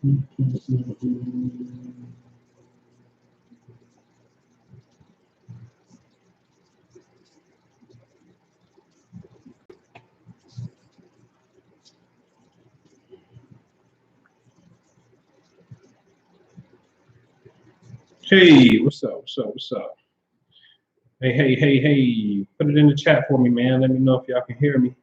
Hey, what's up? What's up? What's up? Hey, hey, hey, hey. Put it in the chat for me, man. Let me know if y'all can hear me.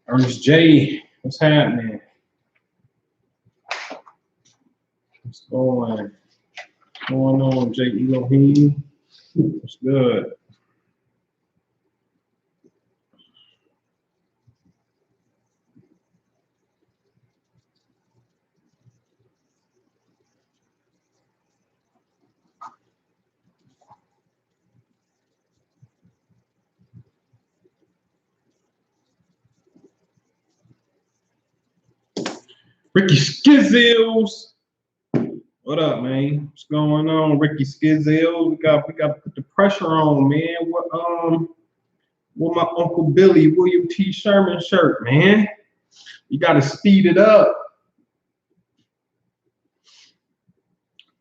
Ernest J, what's happening? What's going on, J Elohim? What's good? Ricky Skizzles. What up, man? What's going on, Ricky Skizzles? We got to put the pressure on, man. What my Uncle Billy William T. Sherman shirt, man? You got to speed it up.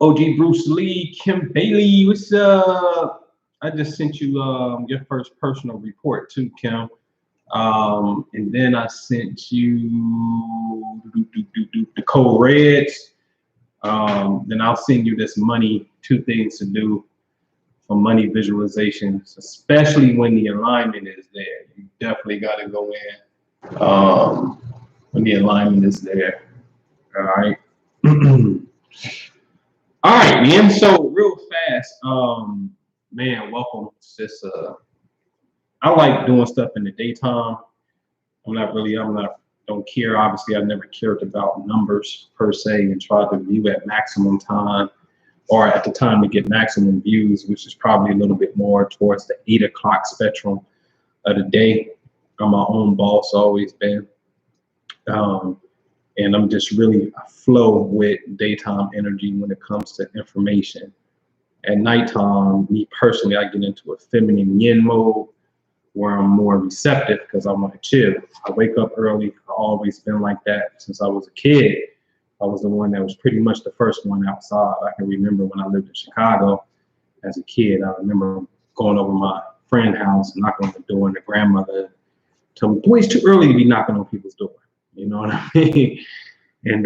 OG Bruce Lee, Kim Bailey, what's up? I just sent you your first personal report too, Kim. And then I sent you the code reds. Then I'll send you this money, 2 things to do for money visualizations, especially when the alignment is there. You definitely got to go in when the alignment is there. All right. All right, man. So real fast, man, welcome. It's just I like doing stuff in the daytime. Don't care. Obviously, I've never cared about numbers per se and try to view at maximum time or at the time to get maximum views, which is probably a little bit more towards the 8 o'clock spectrum of the day. I'm my own boss, always been. And I'm just really flow with daytime energy when it comes to information. At nighttime, me personally, I get into a feminine yin mode where I'm more receptive because I want to chill. I wake up early. I've always been like that since I was a kid. I was the one that was pretty much the first one outside. I can remember when I lived in Chicago as a kid. I remember going over my friend's house, knocking on the door, and the grandmother told me, "Boy, it's too early to be knocking on people's door." You know what I mean? And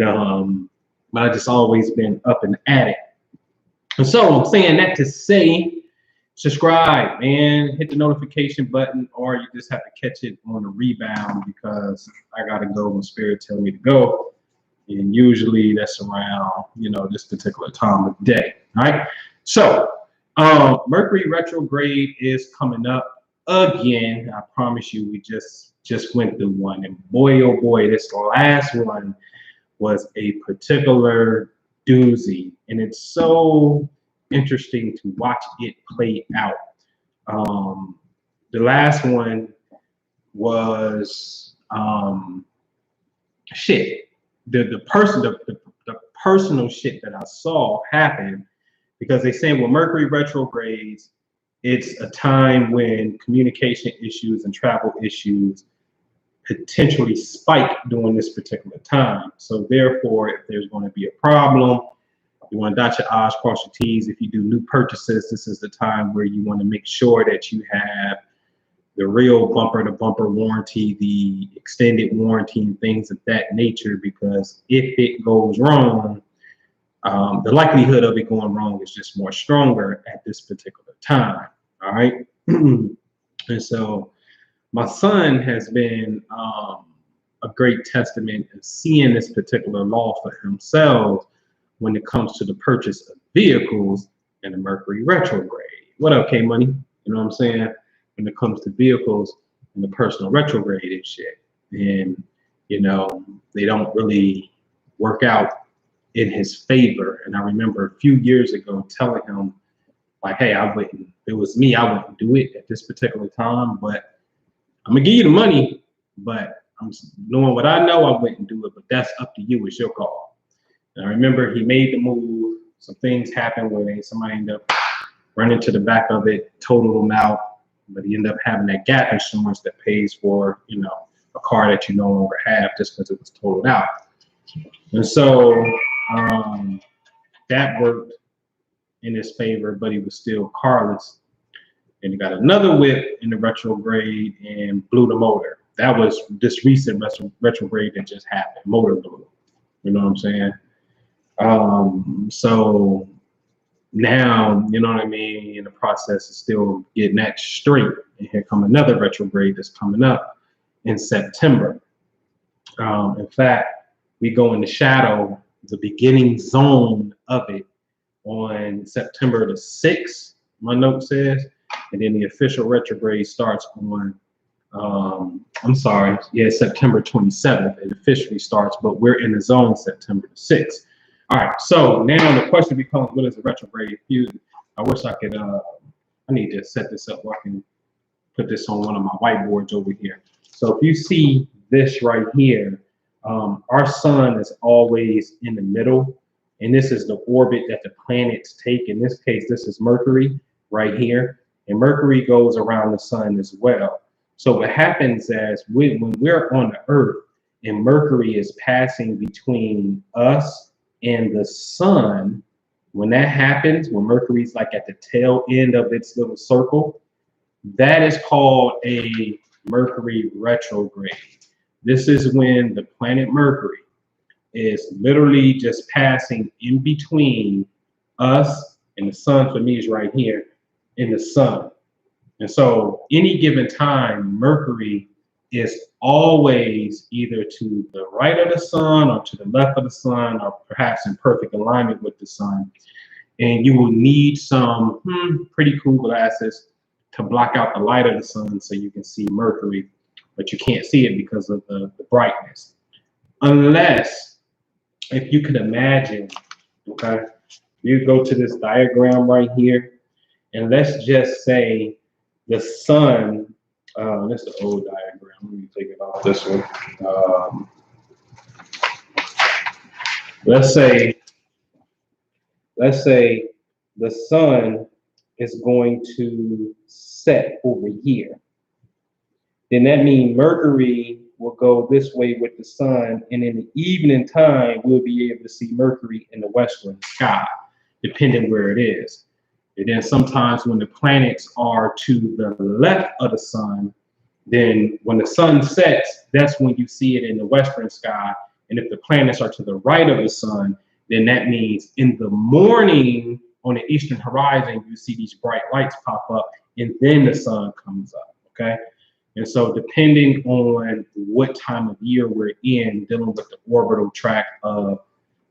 but I just always been up and at it. And so I'm saying that to say, subscribe, man. Hit the notification button, or you just have to catch it on the rebound because I gotta go when Spirit tell me to go. And usually that's around, this particular time of day. All right. So Mercury retrograde is coming up again. I promise you, we just went through one, and boy, oh boy, this last one was a particular doozy, and it's so interesting to watch it play out. The last one was shit. The personal shit that I saw happen, because they say when Mercury retrogrades, it's a time when communication issues and travel issues potentially spike during this particular time. So therefore, if there's going to be a problem, you want to dot your I's, cross your T's. If you do new purchases, this is the time where you want to make sure that you have the real bumper-to-bumper warranty, the extended warranty, and things of that nature, because if it goes wrong, the likelihood of it going wrong is just more stronger at this particular time. All right. And so my son has been a great testament of seeing this particular law for himself when it comes to the purchase of vehicles and the Mercury retrograde. What up, K Money? You know what I'm saying? When it comes to vehicles and the personal retrograde and shit. And, they don't really work out in his favor. And I remember a few years ago telling him, like, hey, if it was me, I wouldn't do it at this particular time, but I'm gonna give you the money, but I'm knowing what I know, I wouldn't do it, but that's up to you, it's your call. And I remember he made the move, some things happened where somebody ended up running to the back of it, totaled him out, but he ended up having that gap insurance that pays for, you know, a car that you no longer have just because it was totaled out. And so that worked in his favor, but he was still carless. And he got another whip in the retrograde and blew the motor. That was this recent retrograde that just happened. Motor blew. You know what I'm saying? So now, you know what I mean, in the process of still getting that straight. And here come another retrograde that's coming up in September. In fact, we go in the shadow, the beginning zone of it on September the 6th, my note says, and then the official retrograde starts on, September 27th. It officially starts, but we're in the zone September the 6th. All right, so now the question becomes, what is a retrograde fusion? I wish I could, I need to set this up where I can put this on one of my whiteboards over here. So if you see this right here, our sun is always in the middle, and this is the orbit that the planets take. In this case, this is Mercury right here, and Mercury goes around the sun as well. So what happens is when we're on the Earth and Mercury is passing between us and the sun, when that happens, when Mercury's like at the tail end of its little circle, that is called a Mercury retrograde. This is when the planet Mercury is literally just passing in between us and the sun. For me is right here in the sun. And so any given time, Mercury is always either to the right of the sun or to the left of the sun, or perhaps in perfect alignment with the sun. And you will need some pretty cool glasses to block out the light of the sun so you can see Mercury, but you can't see it because of the brightness. Unless, if you can imagine, okay, you go to this diagram right here, and let's just say the sun, this is the old diagram. Let me take it off this one. Let's say the sun is going to set over here. Then that means Mercury will go this way with the sun, and in the evening time, we'll be able to see Mercury in the western sky, depending where it is. And then sometimes when the planets are to the left of the sun, then when the sun sets, that's when you see it in the western sky. And if the planets are to the right of the sun, then that means in the morning on the eastern horizon, you see these bright lights pop up, and then the sun comes up, okay? And so depending on what time of year we're in, dealing with the orbital track of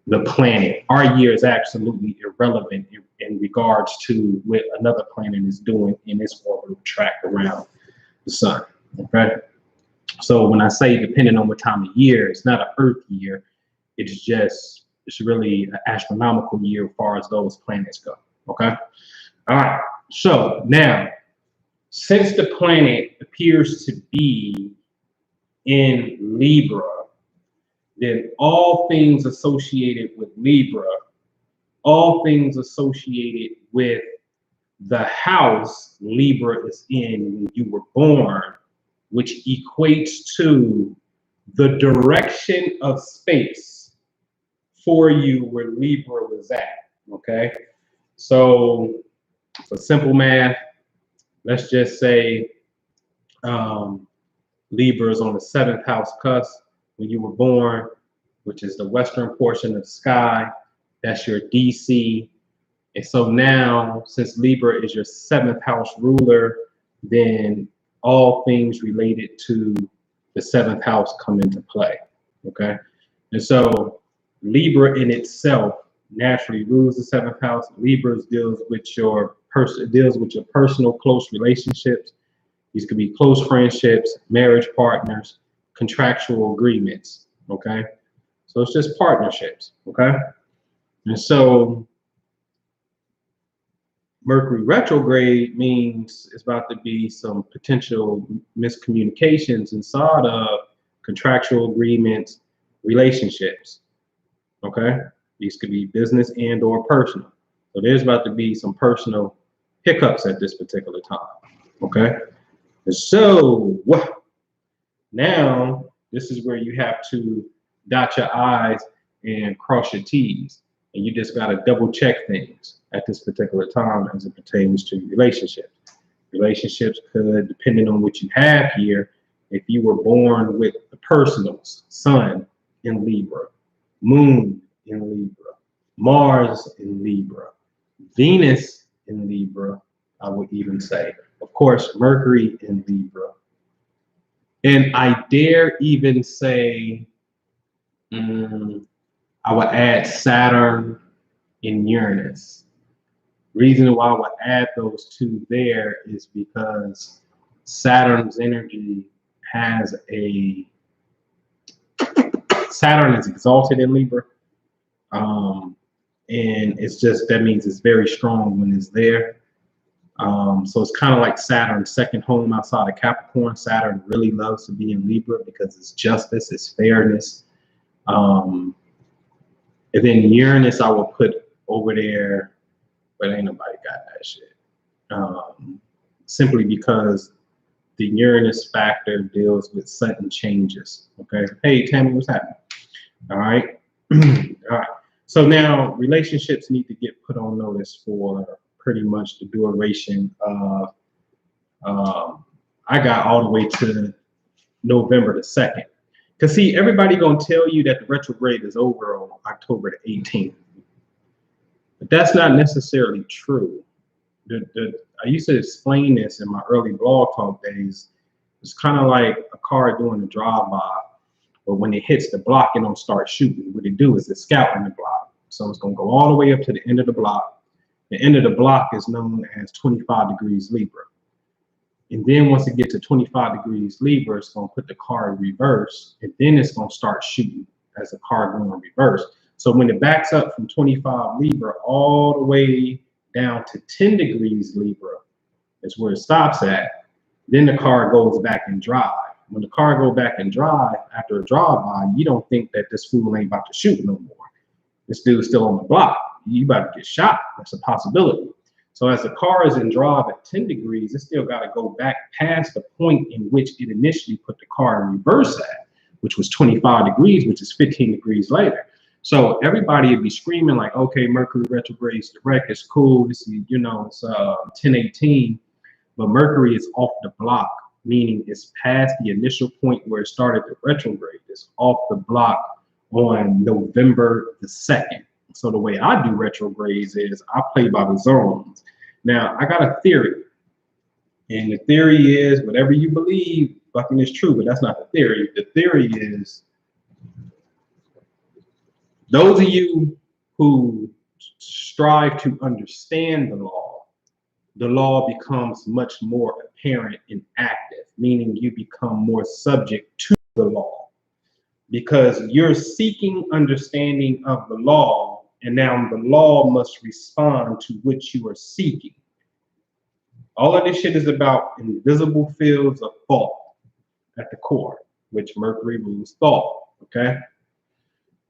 the planet, our year is absolutely irrelevant in regards to what another planet is doing in its orbital track around the sun, okay? So when I say depending on what time of year, it's not an Earth year, it's really an astronomical year as far as those planets go, okay? All right, so now, since the planet appears to be in Libra, then all things associated with Libra, all things associated with the house Libra is in when you were born, which equates to the direction of space for you where Libra was at, okay? So for simple math, let's just say Libra is on the 7th house cusp when you were born, which is the western portion of the sky. That's your DC. And so now, since Libra is your 7th house ruler, then all things related to the 7th house come into play, okay? And so Libra in itself naturally rules the 7th house. Libra deals with your personal close relationships. These could be close friendships, marriage partners, contractual agreements, okay? So it's just partnerships, okay? And so Mercury retrograde means it's about to be some potential miscommunications inside of contractual agreements, relationships, okay? These could be business and/or personal. So there's about to be some personal hiccups at this particular time, Okay. So now this is where you have to dot your I's and cross your T's. And you just got to double check things at this particular time as it pertains to relationships. Relationships could, depending on what you have here, if you were born with the personals, Sun in Libra, Moon in Libra, Mars in Libra, Venus in Libra, I would even say. Of course, Mercury in Libra. And I dare even say, I would add Saturn in Uranus. Reason why I would add those two there is because Saturn's energy has Saturn is exalted in Libra. And it's just, that means it's very strong when it's there. So it's kind of like Saturn's second home outside of Capricorn. Saturn really loves to be in Libra because it's justice, it's fairness. And then Uranus I will put over there, but ain't nobody got that shit. Simply because the Uranus factor deals with sudden changes. Okay. Hey, Tammy, what's happening? All right. All right. So now relationships need to get put on notice for pretty much the duration of, I got all the way to November the 2nd. Because see, everybody gonna tell you that the retrograde is over on October the 18th. But that's not necessarily true. I used to explain this in my early blog talk days. It's kind of like a car doing a drive-by, but when it hits the block, it don't start shooting. What it do is it's scouting the block. So it's gonna go all the way up to the end of the block. The end of the block is known as 25 degrees Libra. And then once it gets to 25 degrees Libra, it's gonna put the car in reverse, and then it's gonna start shooting as the car going in reverse. So when it backs up from 25 Libra all the way down to 10 degrees Libra is where it stops at, then the car goes back and drive. When the car goes back and drive after a drive-by, you don't think that this fool ain't about to shoot no more. This dude's still on the block. You about to get shot. That's a possibility. So as the car is in drive at 10 degrees, it still got to go back past the point in which it initially put the car in reverse at, which was 25 degrees, which is 15 degrees later. So everybody would be screaming like, okay, Mercury retrograde's direct, it's cool. This is, you know, it's 1018, but Mercury is off the block, meaning it's past the initial point where it started the retrograde. It's off the block on November the 2nd. So the way I do retrogrades is I play by the zones. Now I got a theory, and the theory is whatever you believe fucking is true, but that's not the theory. The theory is those of you who strive to understand the law becomes much more apparent and active, meaning you become more subject to the law because you're seeking understanding of the law. And now the law must respond to what you are seeking. All of this shit is about invisible fields of thought at the core, which Mercury rules thought, okay?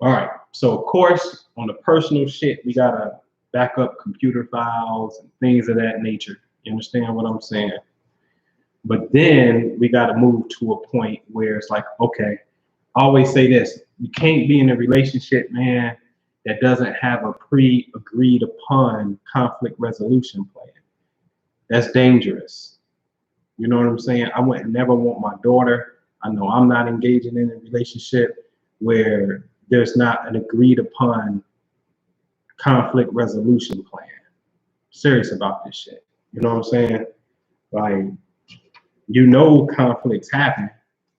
All right, so of course, on the personal shit, we gotta back up computer files and things of that nature. You understand what I'm saying? But then we gotta move to a point where it's like, okay, I always say this, you can't be in a relationship, man, that doesn't have a pre-agreed upon conflict resolution plan. That's dangerous. You know what I'm saying? I would never want my daughter, I know I'm not engaging in a relationship where there's not an agreed upon conflict resolution plan. Serious about this shit. You know what I'm saying? Like, you know conflicts happen,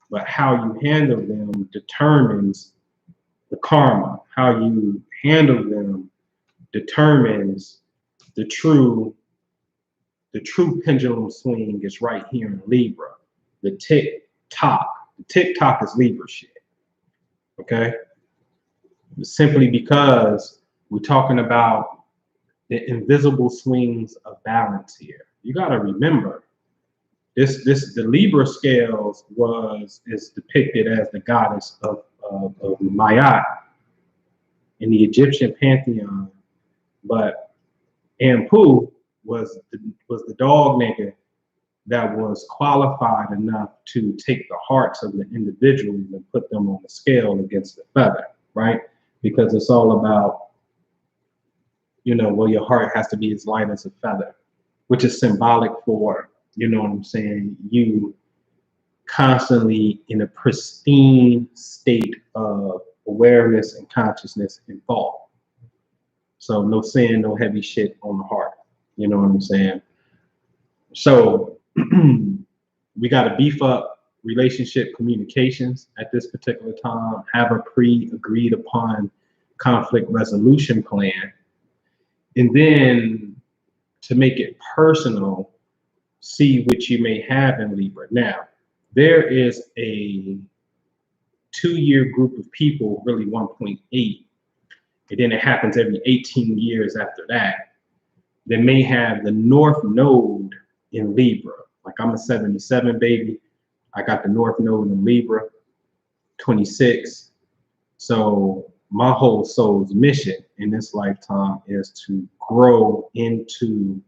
but how you handle them determines the karma. How you handle them determines the true pendulum swing is right here in Libra. The tick-tock. The tick-tock is Libra shit. Okay? Simply because we're talking about the invisible swings of balance here. You got to remember, the Libra scales is depicted as the goddess of Maya in the Egyptian pantheon, but Ampu was the dog nigga that was qualified enough to take the hearts of the individuals and put them on the scale against the feather, right? Because it's all about, you know, well, your heart has to be as light as a feather, which is symbolic for, you know what I'm saying, you constantly in a pristine state of awareness and consciousness and thought. So no sin, no heavy shit on the heart. You know what I'm saying? So we got to beef up relationship communications at this particular time, have a pre-agreed upon conflict resolution plan. And then to make it personal, see what you may have in Libra. Now, there is a 2-year group of people, really 1.8, and then it happens every 18 years after that, that may have the North Node in Libra. Like I'm a 77 baby. I got the North Node in Libra, 26. So my whole soul's mission in this lifetime is to grow into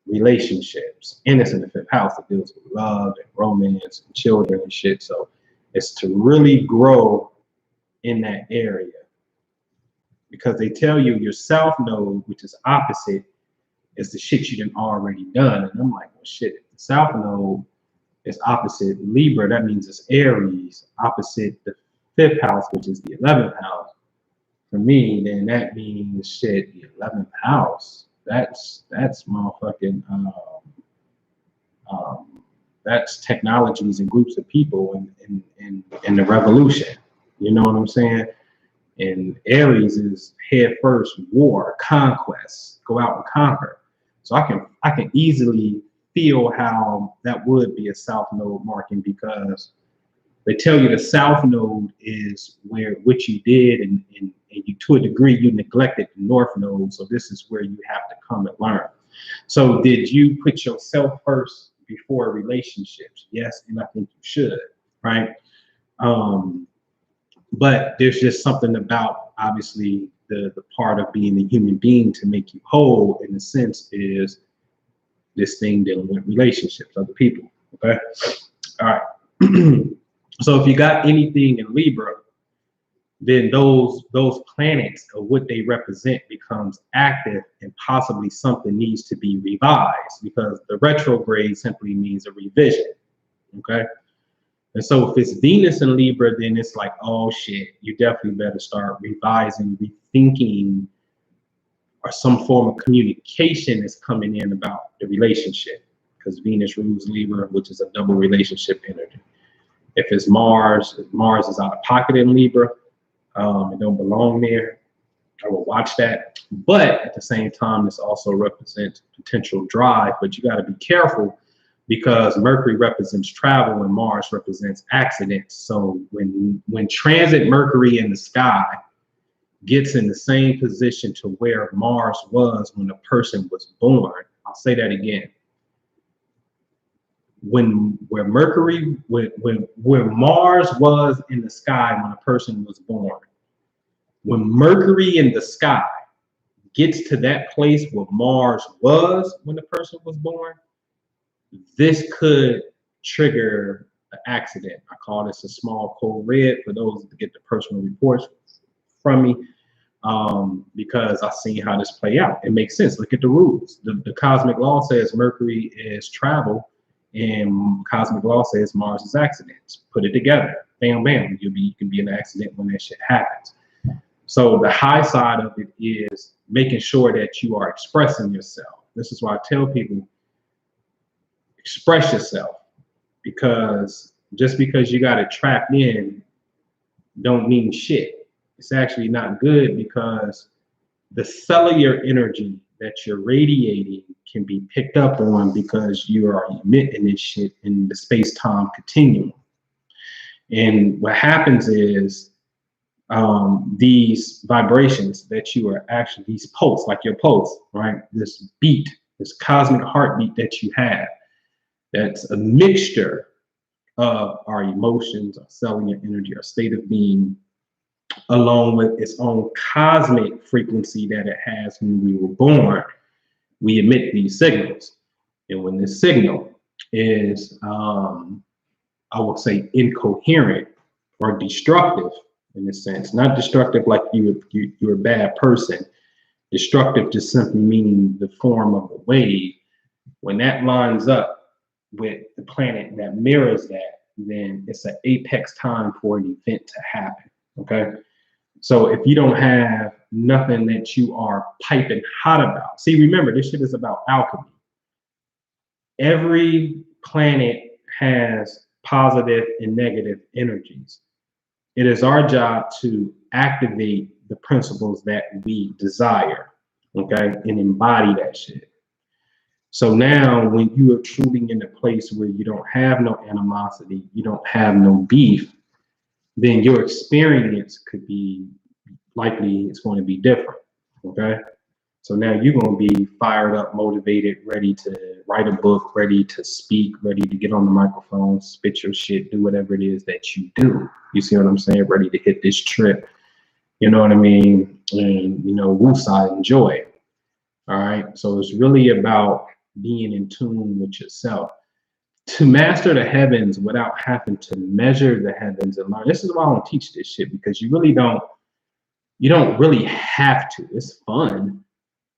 relationships. And it's in the 5th house that deals with love and romance and children and shit. So it's to really grow in that area. Because they tell you your South Node, which is opposite, is the shit you done already done. And I'm like, well, shit, if the South Node is opposite Libra, that means it's Aries, opposite the 5th house, which is the 11th house. For me, then that means shit, the 11th house. That's motherfucking that's technologies and groups of people in the revolution. You know what I'm saying? And Aries is head first war, conquest, go out and conquer. So I can easily feel how that would be a South Node marking, because they tell you the South Node is where what you did, and you, to a degree, you neglected the North Node. So this is where you have to come and learn. So did you put yourself first before relationships? Yes, and I think you should, right? But there's just something about, obviously, the part of being a human being to make you whole, in a sense, is this thing dealing with relationships, other people, okay? All right. So if you got anything in Libra, then those planets or what they represent becomes active, and possibly something needs to be revised, because the retrograde simply means a revision, okay? And so if it's Venus in Libra, then it's like, oh shit, you definitely better start revising, rethinking, or some form of communication is coming in about the relationship, because Venus rules Libra, which is a double relationship energy. If it's Mars, if Mars is out of pocket in Libra, it don't belong there, I will watch that. But at the same time, this also represents potential drive, but you got to be careful, because Mercury represents travel and Mars represents accidents. So when transit Mercury in the sky gets in the same position to where Mars was when a person was born, I'll say that again. Where Mars was in the sky when a person was born, when Mercury in the sky gets to that place where Mars was when the person was born, this could trigger an accident. I call this a small code red for those that get the personal reports from me, because I've seen how this play out. It makes sense. Look at the rules. The cosmic law says Mercury is travel, and cosmic law says Mars is accidents. Put it together, bam, bam. You can be in an accident when that shit happens. So the high side of it is making sure that you are expressing yourself. This is why I tell people, express yourself, because just because you got it trapped in don't mean shit. It's actually not good, because the cellular energy that you're radiating can be picked up on, because you are emitting this shit in the space-time continuum. And what happens is these vibrations that you are actually, these pulse, like your pulse, right? This beat, this cosmic heartbeat that you have, that's a mixture of our emotions, our cellular energy, our state of being, along with its own cosmic frequency that it has when we were born. We emit these signals. And when this signal is, I would say, incoherent or destructive in a sense. Not destructive like you're a bad person. Destructive just simply meaning the form of a wave. When that lines up with the planet that mirrors that, then it's an apex time for an event to happen. Okay. So if you don't have nothing that you are piping hot about, see, remember, this shit is about alchemy. Every planet has positive and negative energies. It is our job to activate the principles that we desire, okay, and embody that shit. So now when you are truly in a place where you don't have no animosity, you don't have no beef, then your experience could be likely, it's going to be different, okay? So now you're going to be fired up, motivated, ready to write a book, ready to speak, ready to get on the microphone, spit your shit, do whatever it is that you do. You see what I'm saying? Ready to hit this trip. You know what I mean? And, you know, woosah, enjoy it. All right. So it's really about being in tune with yourself. To master the heavens without having to measure the heavens and learn. This is why I don't teach this shit, because you don't really have to. It's fun.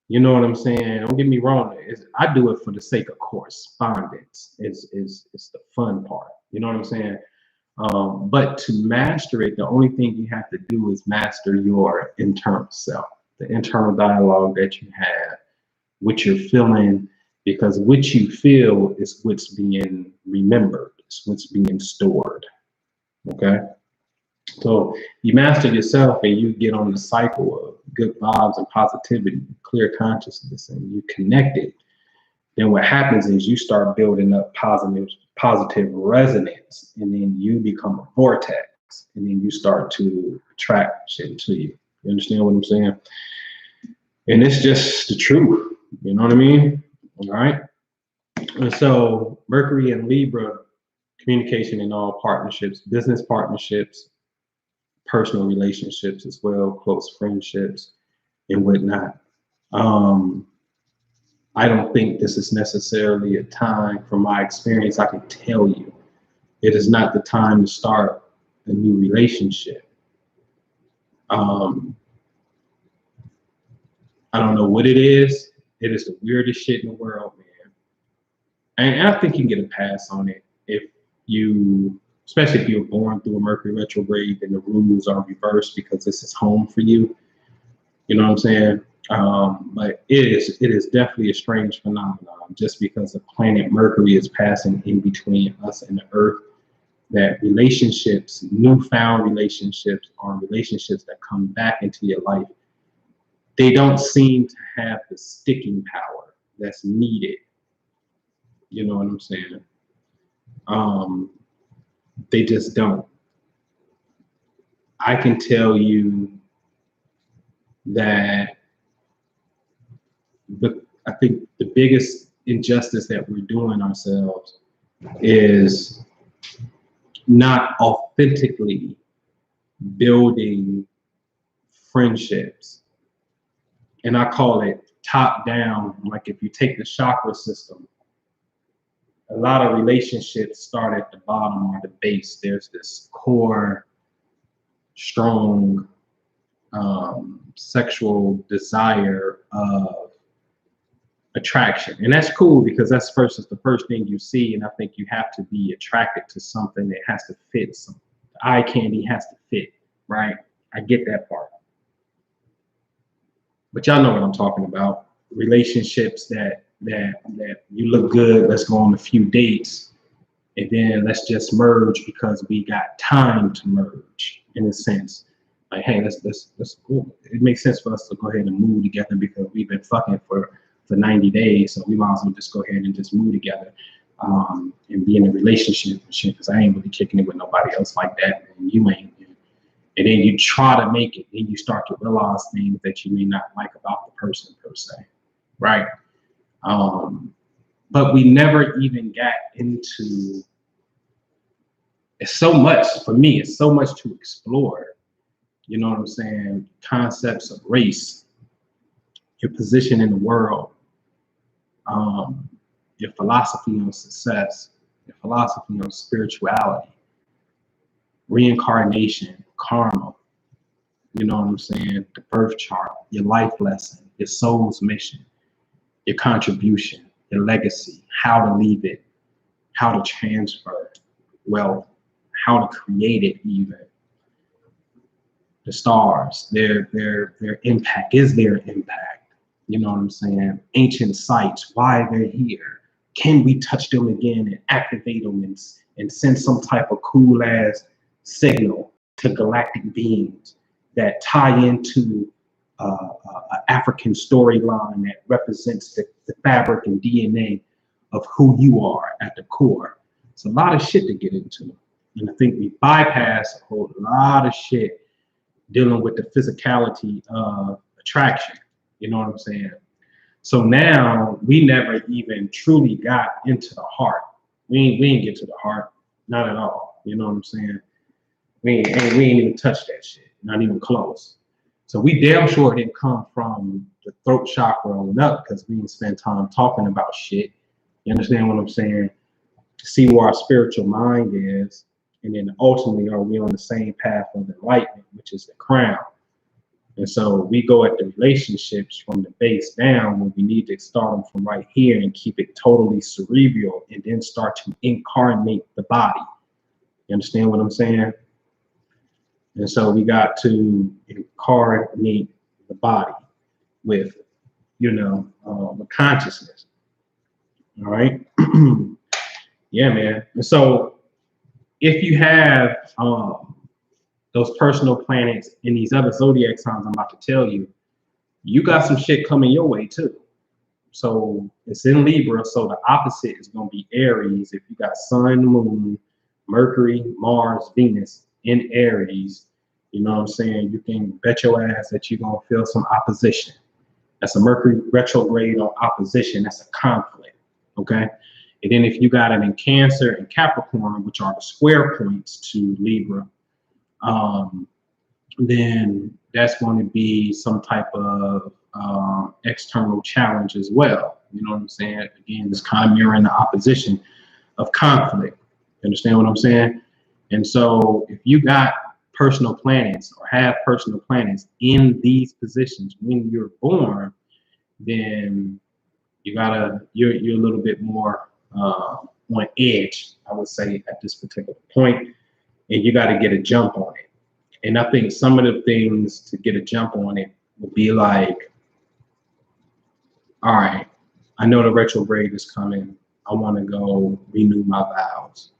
You know what I'm saying? Don't get me wrong. I do it for the sake of correspondence. It's the fun part. You know what I'm saying? But to master it, the only thing you have to do is master your internal self, the internal dialogue that you have, what you're feeling, because what you feel is what's being remembered, it's what's being stored. Okay? So you master yourself and you get on the cycle of good vibes and positivity, clear consciousness, and you connect it. Then what happens is you start building up positive resonance, and then you become a vortex, and then you start to attract shit to you. You understand what I'm saying? And it's just the truth. You know what I mean? All right. And so Mercury and Libra, communication in all partnerships, business partnerships, personal relationships as well, close friendships and whatnot. I don't think this is necessarily a time, from my experience, I can tell you, it is not the time to start a new relationship. I don't know what it is. It is the weirdest shit in the world, man. And I think you can get a pass on it if you, especially if you were born through a Mercury retrograde, then the rules are reversed because this is home for you. You know what I'm saying? But it is definitely a strange phenomenon, just because the planet Mercury is passing in between us and the Earth, that relationships, newfound relationships, or relationships that come back into your life, they don't seem to have the sticking power that's needed. You know what I'm saying? They just don't. I can tell you that I think the biggest injustice that we're doing ourselves is not authentically building friendships. And I call it top down. Like if you take the chakra system, a lot of relationships start at the bottom or the base. There's this core, strong sexual desire of attraction, and that's cool because that's the first thing you see. And I think you have to be attracted to something that has to fit. Some eye candy has to fit, right? I get that part, but y'all know what I'm talking about. Relationships that you look good, let's go on a few dates, and then let's just merge because we got time to merge, in a sense. Like, hey, let's cool. It makes sense for us to go ahead and move together because we've been fucking for 90 days, so we might as well just go ahead and just move together and be in a relationship and shit, because I ain't really kicking it with nobody else like that, and you ain't. And then you try to make it, and you start to realize things that you may not like about the person per se, right? But we never even got into, it's so much, for me, it's so much to explore. You know what I'm saying? Concepts of race, your position in the world, your philosophy on success, your philosophy on spirituality, reincarnation, karma, you know what I'm saying, the birth chart, your life lesson, your soul's mission, your contribution, your legacy, how to leave it, how to transfer wealth, how to create it even. The stars, their impact, is their impact. You know what I'm saying? Ancient sites, why they're here. Can we touch them again and activate them and send some type of cool ass signal to galactic beings that tie into an African storyline that represents the fabric and DNA of who you are at the core. It's a lot of shit to get into. And I think we bypass a whole lot of shit dealing with the physicality of attraction. You know what I'm saying? So now we never even truly got into the heart. We ain't get to the heart, not at all. You know what I'm saying? We ain't even touched that shit, not even close. So we damn sure didn't come from the throat chakra on up, because we didn't spend time talking about shit. You understand what I'm saying? See where our spiritual mind is, and then ultimately are we on the same path of enlightenment, which is the crown. And so we go at the relationships from the base down, when we need to start them from right here and keep it totally cerebral, and then start to incarnate the body. You understand what I'm saying? And so we got to incarnate the body with, you know, the consciousness. All right. Yeah, man. And so if you have those personal planets in these other zodiac signs I'm about to tell you, you got some shit coming your way too. So it's in Libra, so the opposite is going to be Aries. If you got Sun, Moon, Mercury, Mars, Venus in Aries, you know what I'm saying, you can bet your ass that you're going to feel some opposition. That's a Mercury retrograde on opposition. That's a conflict, okay? And then if you got it in Cancer and Capricorn, which are the square points to Libra, then that's going to be some type of external challenge as well. You know what I'm saying? Again, it's kind of mirroring the opposition of conflict. You understand what I'm saying? And so if you got personal planets or have personal planets in these positions when you're born, then you're a little bit more on edge, I would say, at this particular point, and you got to get a jump on it. And I think some of the things to get a jump on it would be like, all right, I know the retrograde is coming. I want to go renew my vows.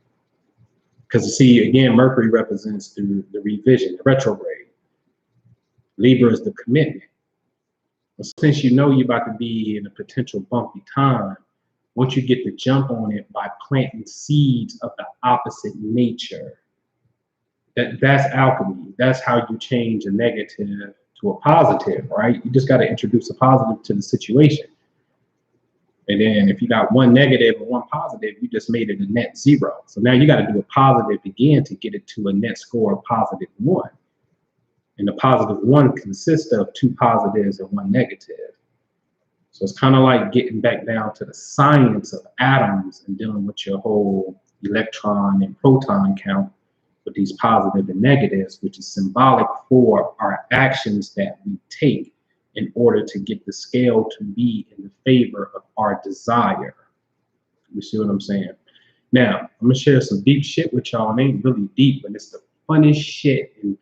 Because see, again, Mercury represents the revision, the retrograde. Libra is the commitment. Well, since you know you're about to be in a potential bumpy time, once you get the jump on it by planting seeds of the opposite nature, that's alchemy. That's how you change a negative to a positive, right? You just got to introduce a positive to the situation. And then if you got one negative and one positive, you just made it a net zero. So now you got to do a positive again to get it to a net score of +1. And the +1 consists of 2 positives and 1 negative. So it's kind of like getting back down to the science of atoms and dealing with your whole electron and proton count with these positive and negatives, which is symbolic for our actions that we take in order to get the scale to be in the favor of our desire. You see what I'm saying? Now, I'm gonna share some deep shit with y'all. It ain't really deep, but it's the funnest shit. And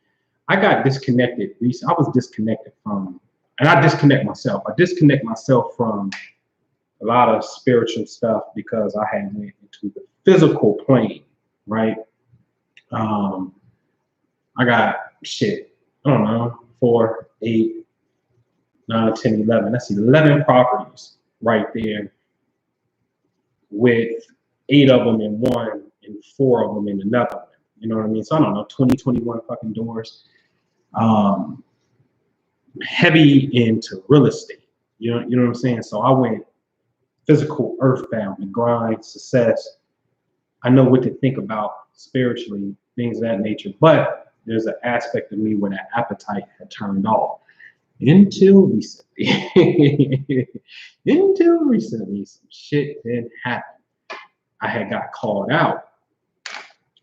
I got disconnected recently. I was disconnected from, and I disconnect myself. I disconnect myself from a lot of spiritual stuff because I had went into the physical plane, right? I got shit, I don't know, 4, 8, 9, 10, 11. That's 11 properties right there, with 8 of them in one and 4 of them in another one. You know what I mean? So I don't know, 20, 21 fucking doors. Heavy into real estate. You know what I'm saying? So I went physical, earthbound, the grind, success. I know what to think about spiritually, things of that nature. But there's an aspect of me where that appetite had turned off. Until recently. Until recently, some shit didn't happen. I had got called out.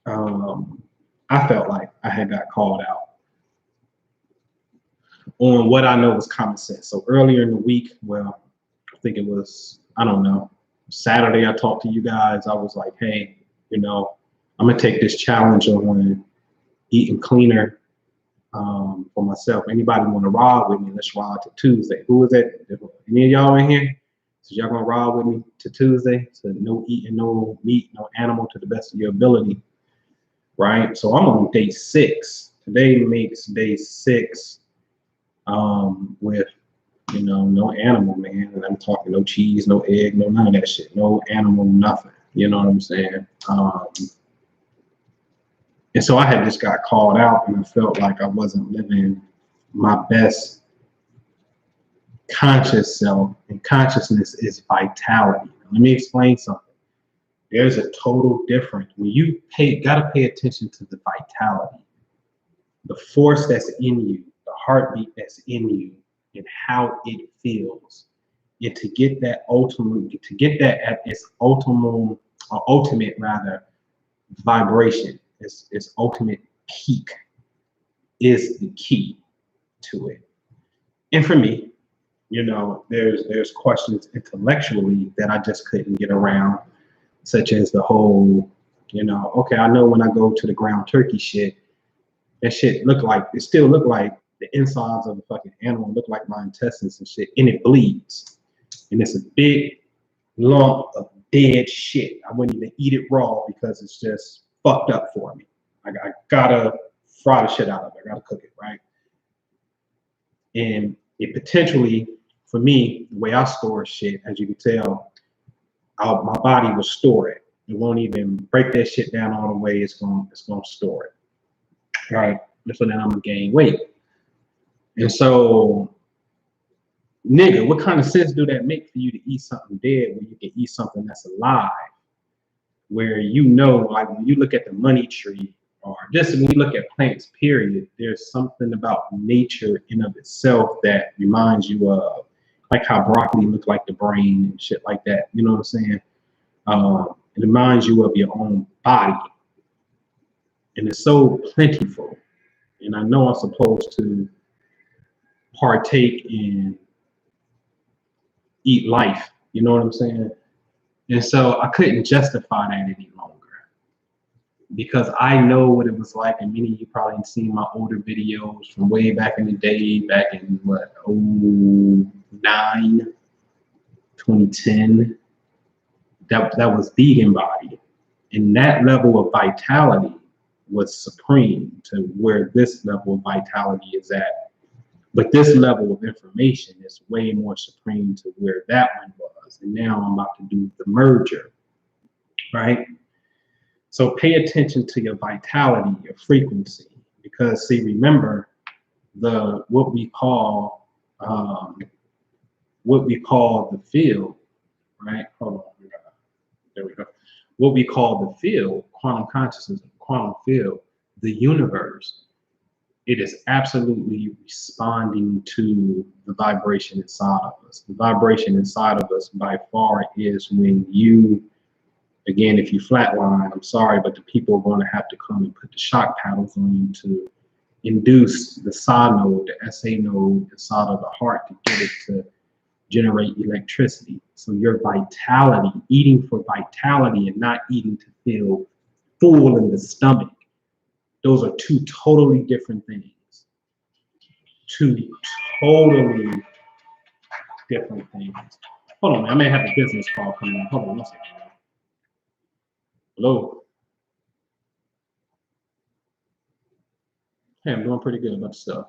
I felt like I had got called out on what I know was common sense. So earlier in the week, well, I think it was, I don't know, Saturday, I talked to you guys. I was like, hey, you know, I'm gonna take this challenge on eating cleaner for myself. Anybody want to ride with me? Let's ride to Tuesday. Who is it? Any of y'all in here? So y'all gonna ride with me to Tuesday? So no eating, no meat, no animal to the best of your ability, right? So I'm on day 6. Today makes day 6 with, you know, no animal, man. And I'm talking no cheese, no egg, no none of that shit. No animal, nothing. You know what I'm saying? And so I had just got called out, and I felt like I wasn't living my best conscious self. And consciousness is vitality. Let me explain something. There's a total difference. When you gotta pay attention to the vitality, the force that's in you, the heartbeat that's in you, and how it feels. And to get that at its ultimate rather vibration, its ultimate peak is the key to it. And for me, you know, there's questions intellectually that I just couldn't get around, such as the whole, you know, okay, I know when I go to the ground turkey shit, that shit still look like the insides of the fucking animal, look like my intestines and shit, and it bleeds. And it's a big lump of dead shit. I wouldn't even eat it raw because it's just fucked up for me. I gotta fry the shit out of it. I gotta cook it, right? And it potentially, for me, the way I store shit, as you can tell, my body will store it. It won't even break that shit down all the way. It's gonna store it, right? So then I'm gonna gain weight. And so, nigga, what kind of sense do that make for you to eat something dead when you can eat something that's alive? Where, you know, like when you look at the money tree, or just when you look at plants, period, there's something about nature in of itself that reminds you of, like how broccoli look like the brain and shit like that. You know what I'm saying? It reminds you of your own body. And it's so plentiful. And I know I'm supposed to partake in eat life. You know what I'm saying? And so I couldn't justify that any longer, because I know what it was like, and many of you probably seen my older videos from way back in the day, back in what, 09, 2010. That was vegan body. And that level of vitality was supreme to where this level of vitality is at. But this level of information is way more supreme to where that one was. And now I'm about to do the merger, right? So pay attention to your vitality, your frequency, because see, remember what we call the field, right? Hold on, there we go. What we call the field, quantum consciousness, quantum field, the universe. It is absolutely responding to the vibration inside of us. The vibration inside of us by far is when you, again, if you flatline, I'm sorry, but the people are going to have to come and put the shock paddles on you to induce the SA node, the SA node inside of the heart to get it to generate electricity. So your vitality, eating for vitality and not eating to feel full in the stomach, those are two totally different things. Two totally different things. Hold on, I may have a business call coming in. Hold on one second. Hello. Hey, I'm doing pretty good about stuff.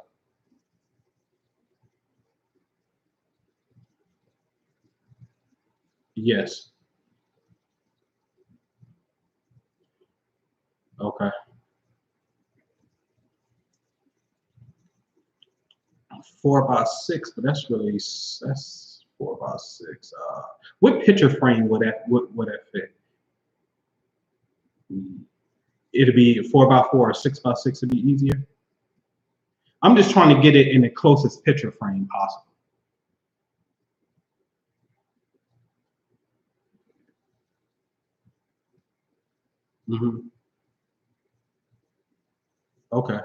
Yes. Okay. 4x6, but that's 4x6. What picture frame would that fit? It'd be 4x4 or 6x6 would be easier. I'm just trying to get it in the closest picture frame possible. Okay.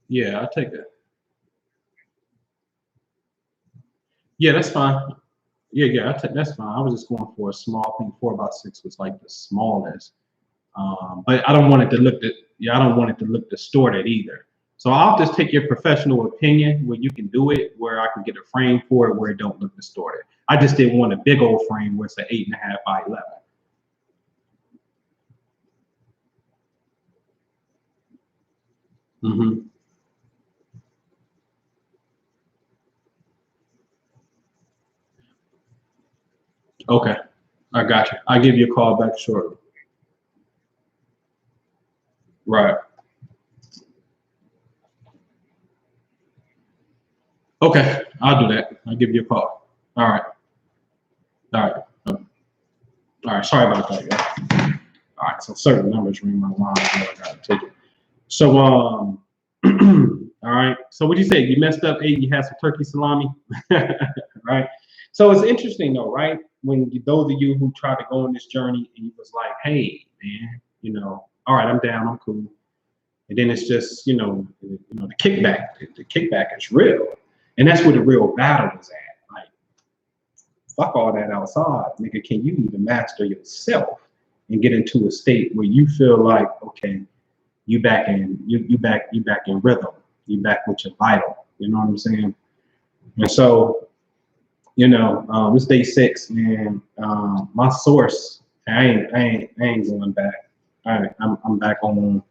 Yeah, I'll take that. Yeah, that's fine. Yeah, that's fine. I was just going for a small. I think 4x6 was like the smallest. But I don't want it to look I don't want it to look distorted either. So I'll just take your professional opinion where you can do it, where I can get a frame for it where it don't look distorted. I just didn't want a big old frame where it's an 8.5 by 11. Okay, I got you. I'll give you a call back shortly. Right. Okay, I'll do that. I'll give you a call. All right. All right. All right. Sorry about that, guys. All right. So certain numbers ring my line. I gotta take it. So all right. So what you say? You messed up, ate. You had some turkey salami, right? So it's interesting though, right? When those of you who try to go on this journey and you was like, hey, man, all right, I'm down, I'm cool. And then it's just, the kickback. The kickback is real. And that's where the real battle is at. Like, fuck all that outside. Nigga, can you even master yourself and get into a state where you feel like, okay, you back in rhythm. You back with your vital. You know what I'm saying? And so, it's day 6, man. My source, I ain't going back. I'm back on.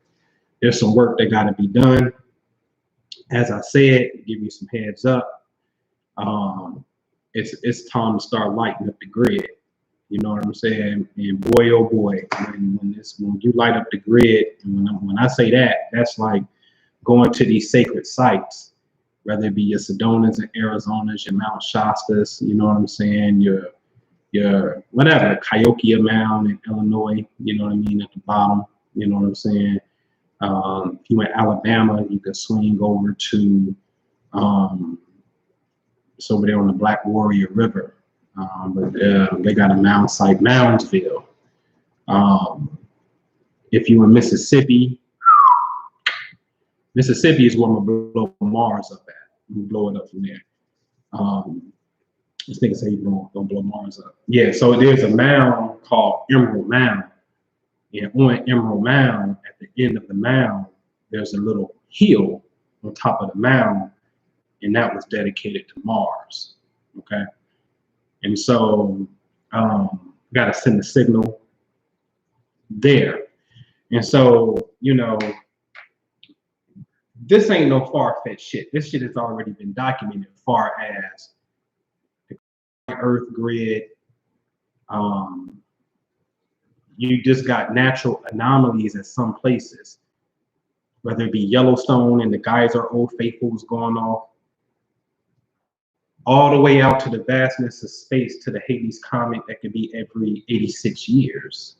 There's some work that got to be done. As I said, give you some heads up. It's time to start lighting up the grid. You know what I'm saying? And boy, oh boy, when you light up the grid, and when I say that, that's like going to these sacred sites, whether it be your Sedonas and Arizonas, your Mount Shastas, you know what I'm saying? Your whatever, Cahokia Mound in Illinois, you know what I mean, at the bottom, you know what I'm saying? If you went Alabama, you could swing over to it's over there on the Black Warrior River. But they got a mound site, Moundsville. If you in Mississippi is where I'm gonna blow Mars up at. I'm gonna blow it up from there. This nigga say he's gonna blow Mars up. Yeah, so there's a mound called Emerald Mound. And on Emerald Mound, at the end of the mound, there's a little hill on top of the mound, and that was dedicated to Mars. Okay. And so got to send a signal there. And so, this ain't no far-fetched shit. This shit has already been documented far as the Earth grid. You just got natural anomalies at some places, whether it be Yellowstone and the Geyser Old Faithful was going off, all the way out to the vastness of space to the Halley's Comet that could be every 86 years.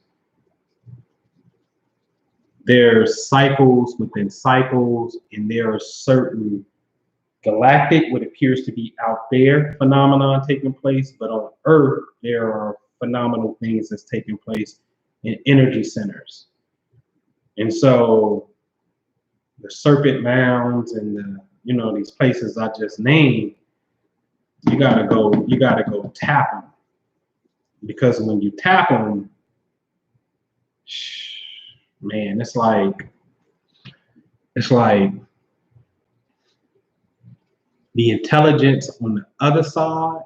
There's cycles within cycles, and there are certain galactic, what appears to be out there phenomenon taking place, but on Earth, there are phenomenal things that's taking place in energy centers. And so the serpent mounds and these places I just named, you gotta go tap them, because when you tap them, man, it's like the intelligence on the other side,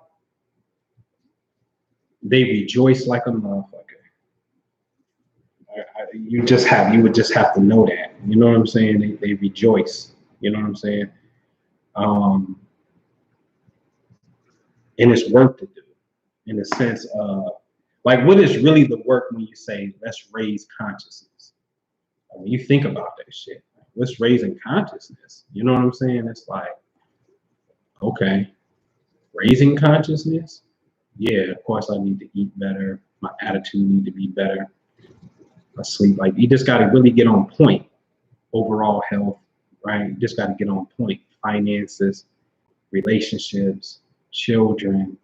they rejoice like a motherfucker. You would just have to know that. You know what I'm saying? They rejoice. You know what I'm saying? And it's work to do, in the sense of, like, what is really the work when you say, let's raise consciousness? When you think about that shit, what's raising consciousness? You know what I'm saying? It's like, okay, raising consciousness? Yeah, of course I need to eat better. My attitude need to be better. I sleep. Like, you just got to really get on point. Overall health, right? You just got to get on point finances, relationships, children.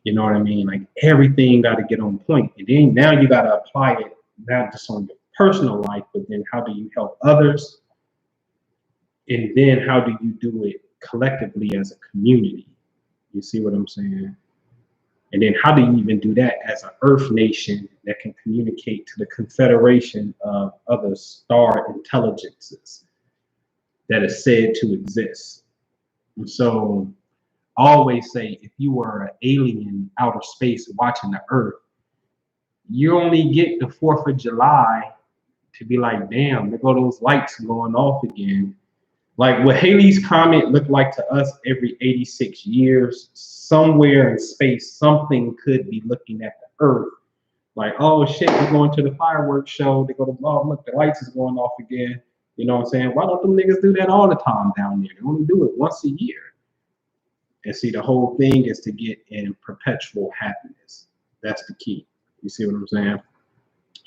You know what I mean? Like everything got to get on point. And then now you got to apply it not just on your personal life, but then how do you help others? And then how do you do it collectively as a community? You see what I'm saying? And then how do you even do that as an Earth nation that can communicate to the confederation of other star intelligences that is said to exist? And so I always say, if you were an alien in outer space watching the Earth, you only get the 4th of July to be like, damn, there go those lights going off again. Like what Halley's Comet looked like to us every 86 years, somewhere in space, something could be looking at the Earth. Like, oh shit, we're going to the fireworks show. They go to, oh, look, the lights is going off again. You know what I'm saying? Why don't them niggas do that all the time down there? They only do it once a year. And see, the whole thing is to get in perpetual happiness. That's the key. You see what I'm saying?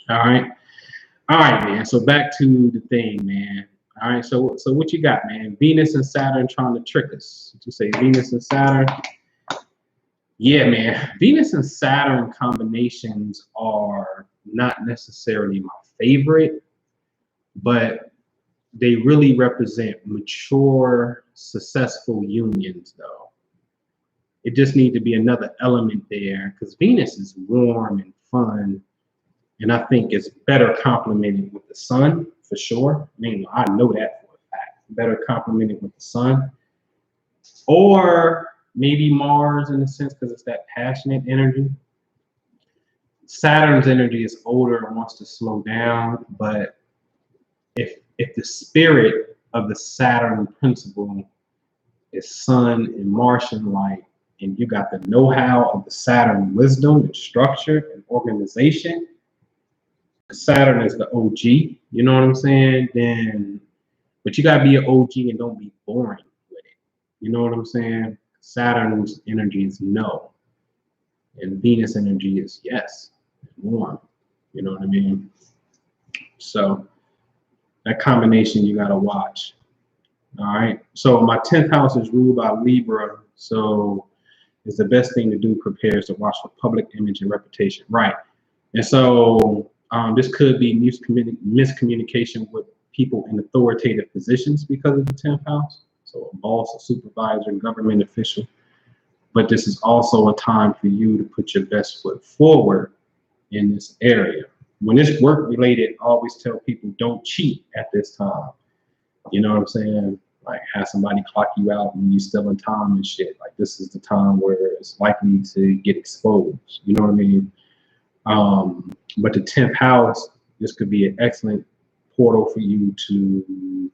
All right. All right, man. So back to the thing, man. All right. So what you got, man? Venus and Saturn trying to trick us. Did you say Venus and Saturn? Yeah, man. Venus and Saturn combinations are not necessarily my favorite, but they really represent mature, successful unions, though. It just needs to be another element there because Venus is warm and fun. And I think it's better complemented with the sun, for sure. I mean, I know that for a fact. Better complemented with the sun. Or maybe Mars in a sense, because it's that passionate energy. Saturn's energy is older and wants to slow down. But if the spirit of the Saturn principle is sun and Martian light, and you got the know-how of the Saturn wisdom and structure and organization, Saturn is the OG, you know what I'm saying? Then, but you gotta be an OG and don't be boring with it. You know what I'm saying? Saturn's energy is no, and Venus energy is yes, warm. You know what I mean? So that combination you gotta watch. All right. So my 10th house is ruled by Libra, so it's the best thing to do. Prepares to watch for public image and reputation. Right. And so this could be miscommunication with people in authoritative positions because of the 10th house. So a boss, a supervisor, government official. But this is also a time for you to put your best foot forward in this area. When it's work related, I always tell people don't cheat at this time. You know what I'm saying? Like have somebody clock you out when you're still in time and shit. Like this is the time where it's likely to get exposed. You know what I mean? But the 10th house, this could be an excellent portal for you to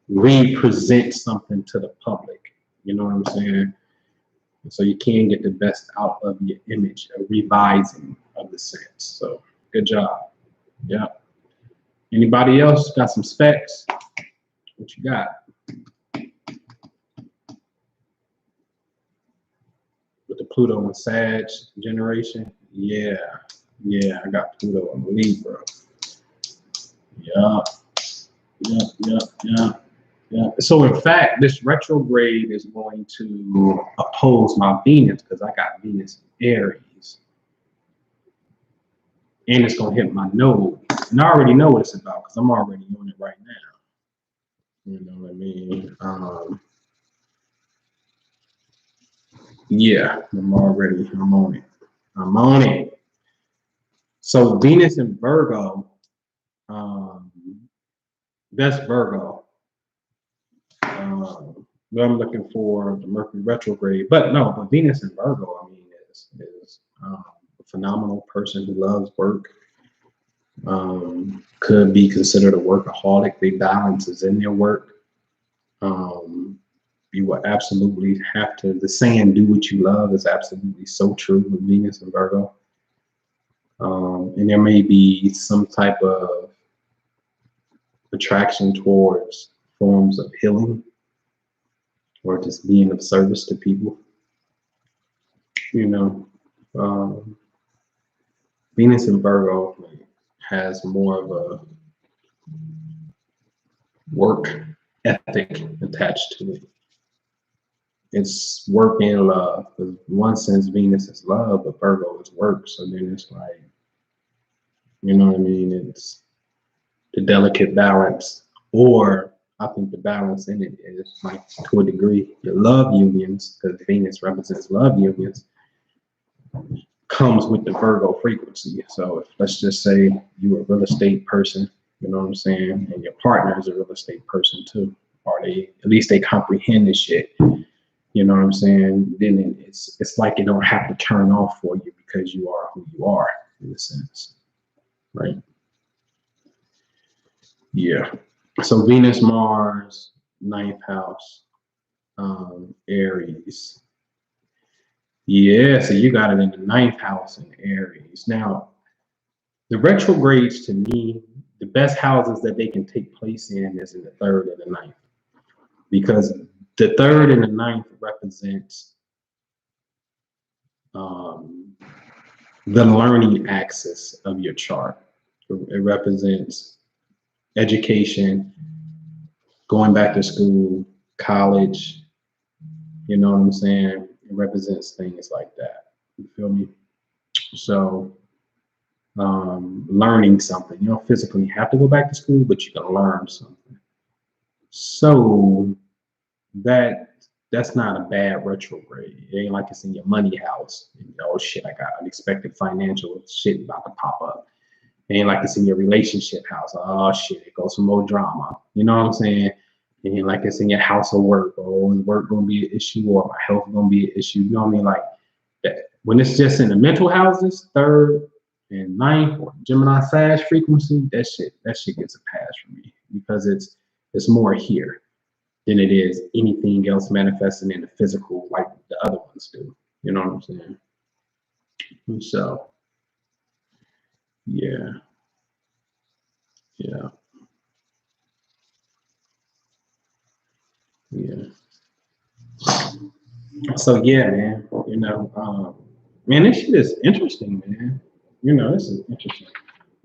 represent something to the public. You know what I'm saying? So you can get the best out of your image, a revising of the sense. So good job. Yeah. Anybody else got some specs? What you got? With the Pluto and Sag generation? Yeah. Yeah, I got Pluto and Libra. Yeah. Yeah. So in fact, this retrograde is going to oppose my Venus because I got Venus in Aries. And it's going to hit my node. And I already know what it's about because I'm already on it right now. You know what I mean? Yeah, I'm on it. I'm on it. So Venus in Virgo, that's Virgo. I'm looking for the Mercury retrograde, but Venus in Virgo, I mean, is a phenomenal person who loves work. Could be considered a workaholic. They balances in their work. You will absolutely have to, the saying, do what you love is absolutely so true with Venus and Virgo. And there may be some type of attraction towards forms of healing or just being of service to people. You know, Venus in Virgo has more of a work ethic attached to it. it's work and love. Because in one sense, Venus is love, but Virgo is work. So then it's like, you know what I mean? It's the delicate balance, or I think the balance in it is like to a degree, your love unions, because Venus represents love unions, comes with the Virgo frequency. So if, let's just say you're a real estate person, you know what I'm saying, and your partner is a real estate person too, or they at least they comprehend this shit. You know what I'm saying? Then it's like it don't have to turn off for you because you are who you are in a sense, right? Yeah. So Venus, Mars, ninth house, Aries. Yeah, so you got it in the ninth house in Aries. Now, the retrogrades to me, the best houses that they can take place in is in the third and the ninth, because the third and the ninth represents the learning axis of your chart. It represents education, going back to school, college, you know what I'm saying? It represents things like that. You feel me? So learning something. You don't physically have to go back to school, but you can learn something. So that's not a bad retrograde. It ain't like it's in your money house. And, oh shit, I got unexpected financial shit about to pop up. It ain't like it's in your relationship house. Oh shit, it goes some more drama. You know what I'm saying? It ain't like it's in your house of work. Oh, is work gonna be an issue, or my health gonna be an issue? You know what I mean? Like that. When it's just in the mental houses, third and ninth, or Gemini Sag frequency, that shit gets a pass for me, because it's more here than it is anything else manifesting in the physical like the other ones do. You know what I'm saying? And so, yeah. Yeah. Yeah. So yeah, man. You know, man, this shit is interesting, man. You know, this is interesting.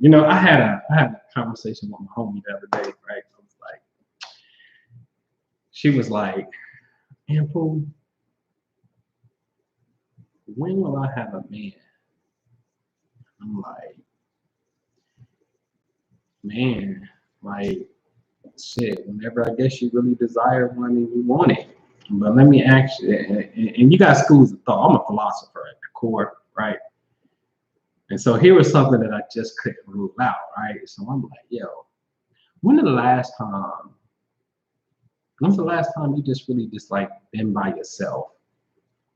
You know, I had a conversation with my homie the other day, right? I was like, she was like, man, fool, when will I have a man? I'm like, man, like, shit, whenever I guess you really desire one and you want it. But let me ask you, and you got schools of thought. I'm a philosopher at the core, right? And so here was something that I just couldn't rule out, right? So I'm like, yo, when's the last time you just really just like been by yourself,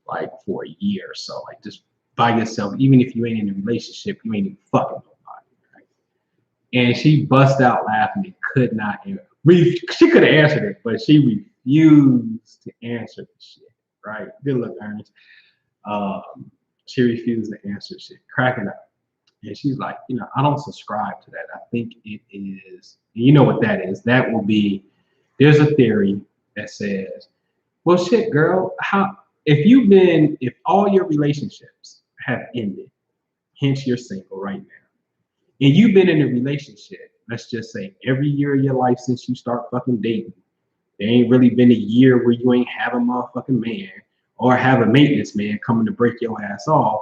like for a year or so, like just by yourself, even if you ain't in a relationship, you ain't even fucking nobody, right? And she bust out laughing and could not answer. She could have answered it, but she refused to answer the shit, right? Good look, Ernest. She refused to answer shit, cracking up. And she's like, you know, I don't subscribe to that. I think it is, you know what that is? That will be, there's a theory that says, well, shit, girl, if all your relationships have ended, hence you're single right now, and you've been in a relationship, let's just say every year of your life since you start fucking dating, there ain't really been a year where you ain't have a motherfucking man or have a maintenance man coming to break your ass off.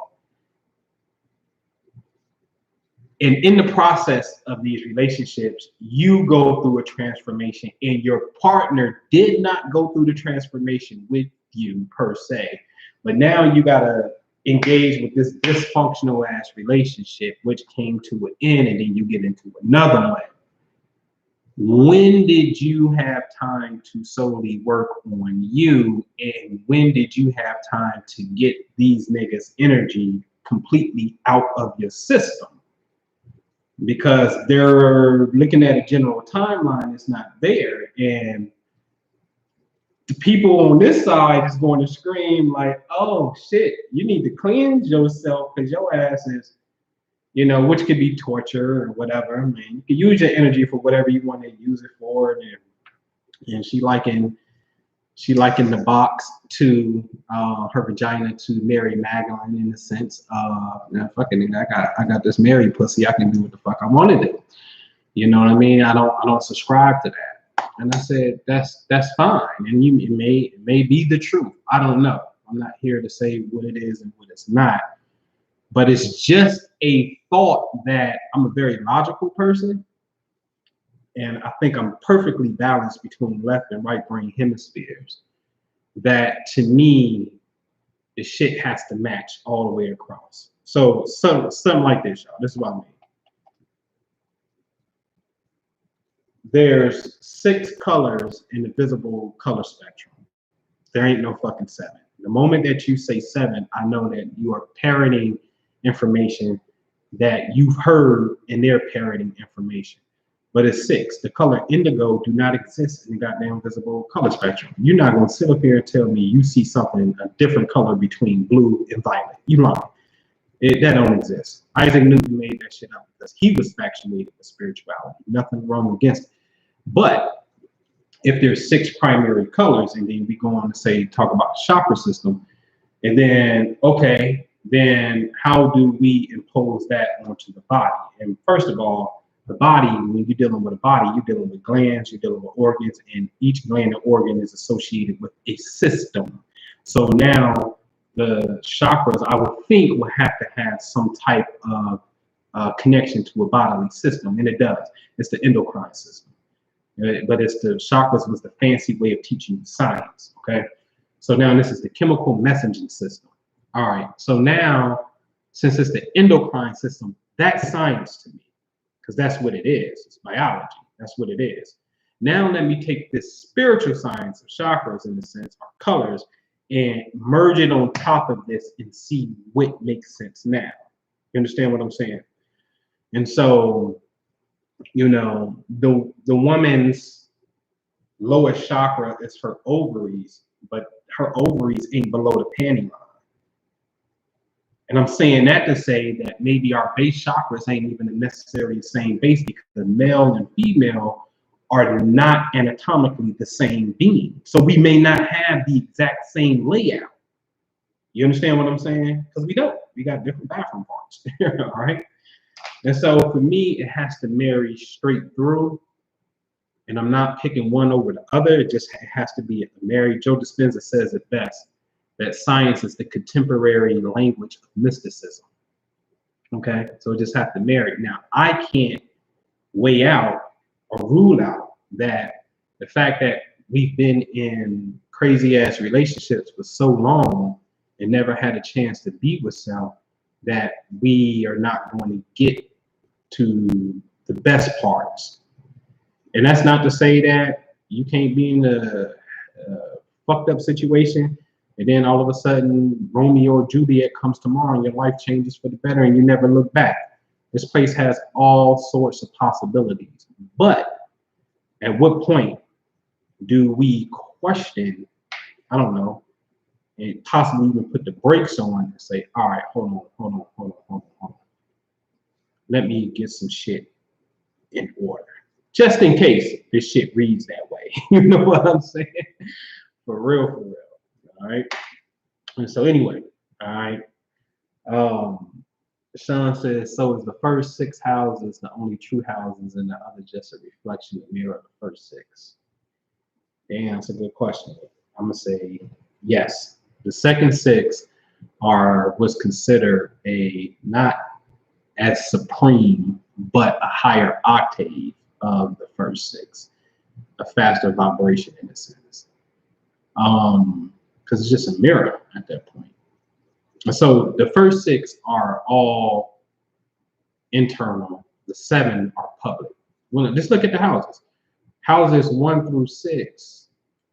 And in the process of these relationships, you go through a transformation, and your partner did not go through the transformation with you per se. But now you got to engage with this dysfunctional ass relationship, which came to an end, and then you get into another one. When did you have time to solely work on you? And when did you have time to get these niggas' energy completely out of your system? Because they're looking at a general timeline that's not there. And the people on this side is going to scream like, oh shit, you need to cleanse yourself because your ass is, you know, which could be torture or whatever. I mean, you can use your energy for whatever you want to use it for. And she likened the box to her vagina to Mary Magdalene, in the sense of, you know, fucking, I got this Mary pussy. I can do what the fuck I want to do. You know what I mean? I don't subscribe to that. And I said, that's fine. And it may be the truth. I don't know. I'm not here to say what it is and what it's not. But it's just a thought that I'm a very logical person. And I think I'm perfectly balanced between left and right brain hemispheres. That to me, the shit has to match all the way across. So something like this, y'all. This is what I mean. There's 6 colors in the visible color spectrum. There ain't no fucking 7. The moment that you say 7, I know that you are parroting information that you've heard and they're parroting information. But it's 6. The color indigo do not exist in the goddamn visible color spectrum. You're not gonna sit up here and tell me you see something, a different color between blue and violet. You lying. That don't exist. Isaac Newton made that shit up because he was infatuated with spirituality. Nothing wrong against it. But if there's 6 primary colors, and then we go on to say, talk about the chakra system, and then, okay, then how do we impose that onto the body? And first of all, the body, when you're dealing with a body, you're dealing with glands, you're dealing with organs, and each gland or organ is associated with a system. So now the chakras, I would think, would have to have some type of connection to a bodily system, and it does. It's the endocrine system. But it's the chakras was the fancy way of teaching you science, okay? So now this is the chemical messaging system. All right, so now, since it's the endocrine system, that's science to me, because that's what it is. It's biology. That's what it is. Now let me take this spiritual science of chakras, in a sense, or colors, and merge it on top of this and see what makes sense now. You understand what I'm saying? And so, you know, the woman's lowest chakra is her ovaries, but her ovaries ain't below the panty line. And I'm saying that to say that maybe our base chakras ain't even necessarily the same base, because the male and female are not anatomically the same being. So we may not have the exact same layout. You understand what I'm saying? Because we don't. We got different bathroom parts. All right. And so for me, it has to marry straight through. And I'm not picking one over the other. It just has to be a marry. Joe Dispenza says it best, that science is the contemporary language of mysticism. Okay, so it just has to marry. Now, I can't weigh out or rule out that the fact that we've been in crazy ass relationships for so long and never had a chance to be with self, that we are not going to get to the best parts. And that's not to say that you can't be in a fucked up situation and then all of a sudden Romeo or Juliet comes tomorrow and your life changes for the better and you never look back. This place has all sorts of possibilities. But at what point do we question, I don't know, and possibly even put the brakes on and say, all right, hold on. Let me get some shit in order. Just in case this shit reads that way. You know what I'm saying? For real. All right. And so anyway, all right. Sean says, so is the first 6 houses the only true houses and the other just a reflection of mirror of the first 6? Damn, that's a good question. I'm gonna say yes. The second 6 are what's considered a not as supreme, but a higher octave of the first 6, a faster vibration in a sense. Because it's just a mirror at that point. So the first 6 are all internal. The 7 are public. Well, just look at the houses. Houses 1 through 6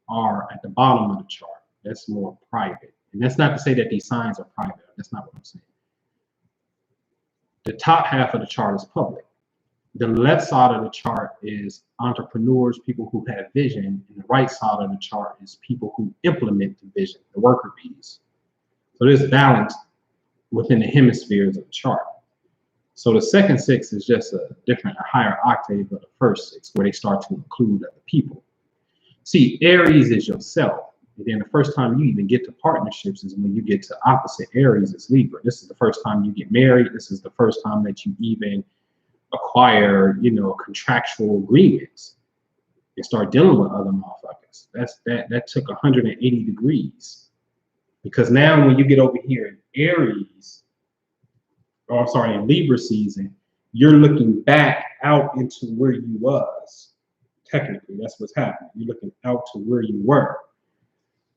are at the bottom of the chart. That's more private. And that's not to say that these signs are private. That's not what I'm saying. The top half of the chart is public. The left side of the chart is entrepreneurs, people who have vision, and the right side of the chart is people who implement the vision, the worker bees. So there's balance within the hemispheres of the chart. So the second 6 is just a higher octave of the first 6, where they start to include other people. See, Aries is yourself. And then the first time you even get to partnerships is when you get to opposite. Aries is Libra. This is the first time you get married. This is the first time that you even acquire, you know, contractual agreements. and start dealing with other motherfuckers. That took 180 degrees. Because now when you get over here in Aries, or I'm sorry, in Libra season, you're looking back out into where you was. Technically, that's what's happening. You're looking out to where you were.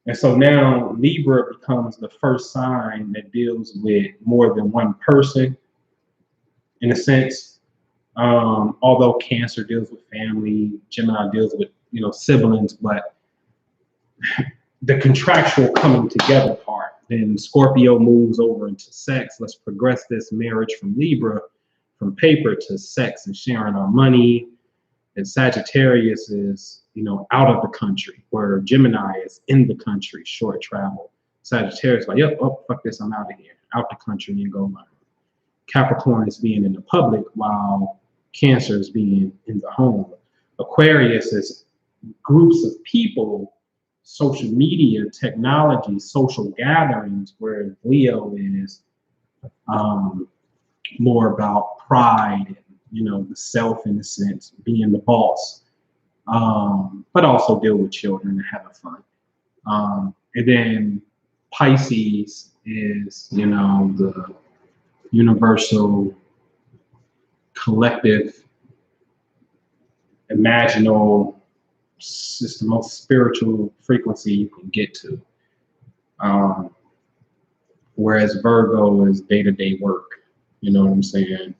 And so now Libra becomes the first sign that deals with more than one person, in a sense. Although Cancer deals with family, Gemini deals with, you know, siblings, but the contractual coming together part. Then Scorpio moves over into sex. Let's progress this marriage from Libra, from paper to sex and sharing our money. And Sagittarius is, you know, out of the country, where Gemini is in the country, short travel. Sagittarius like, yep, oh, fuck this, I'm out of here, out the country and go learn. Capricorn is being in the public, while Cancer is being in the home. Aquarius is groups of people, social media, technology, social gatherings, where Leo is more about pride and, you know, the self, in a sense, being the boss, but also deal with children and having fun. And then Pisces is, you know, the universal, collective, imaginal, it's the most spiritual frequency you can get to. Whereas Virgo is day-to-day work, you know what I'm saying?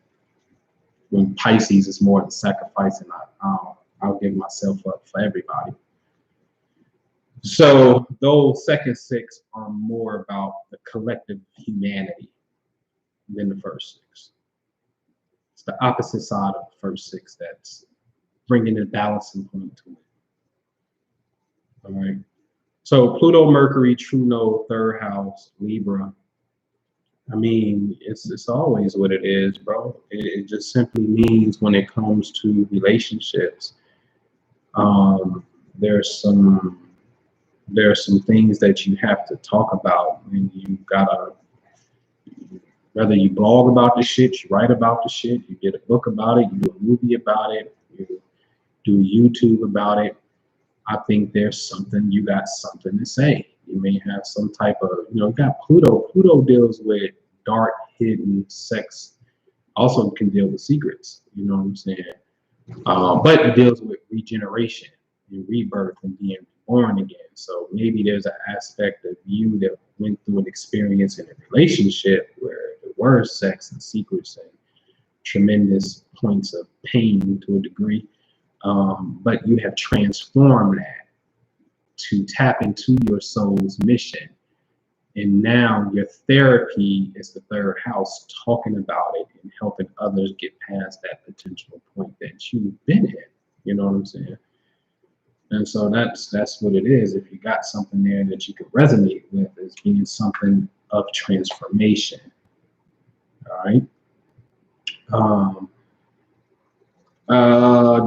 When Pisces is more the sacrifice, and I'll give myself up for everybody. So those second six are more about the collective humanity than the first six. It's the opposite side of the first six that's bringing a balancing point to it. All right. So Pluto, Mercury, True Node, third house, Libra. I mean, it's always what it is, bro. It just simply means when it comes to relationships, there's some things that you have to talk about, and you gotta, whether you blog about the shit, you write about the shit, you get a book about it, you do a movie about it, you do YouTube about it. I think there's something, you got something to say. You may have some type of, you know, you got Pluto. Pluto deals with dark, hidden sex. Also can deal with secrets, you know what I'm saying? But it deals with regeneration and rebirth and being born again. So maybe there's an aspect of you that went through an experience in a relationship where there were sex and secrets and tremendous points of pain to a degree. But you have transformed that to tap into your soul's mission. And now your therapy is the third house, talking about it and helping others get past that potential point that you've been in. You know what I'm saying? And so that's what it is. If you got something there that you could resonate with, as being something of transformation. All right.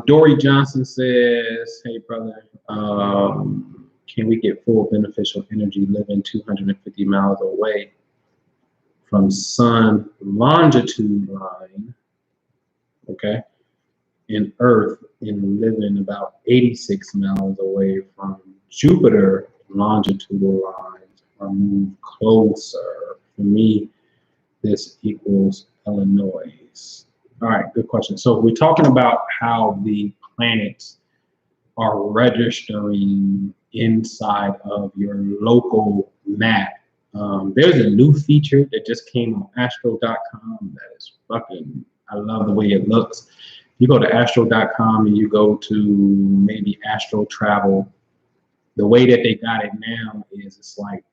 Dory Johnson says, hey brother, can we get full beneficial energy living 250 miles away from sun longitude line, okay, in Earth, and living about 86 miles away from Jupiter longitudinal lines, or move closer? For me, this equals Illinois. All right, good question. So we're talking about how the planets are registering inside of your local map. There's a new feature that just came on astro.com that is fucking, I love the way it looks. You go to astro.com and you go to maybe Astro Travel. The way that they got it now is it's like,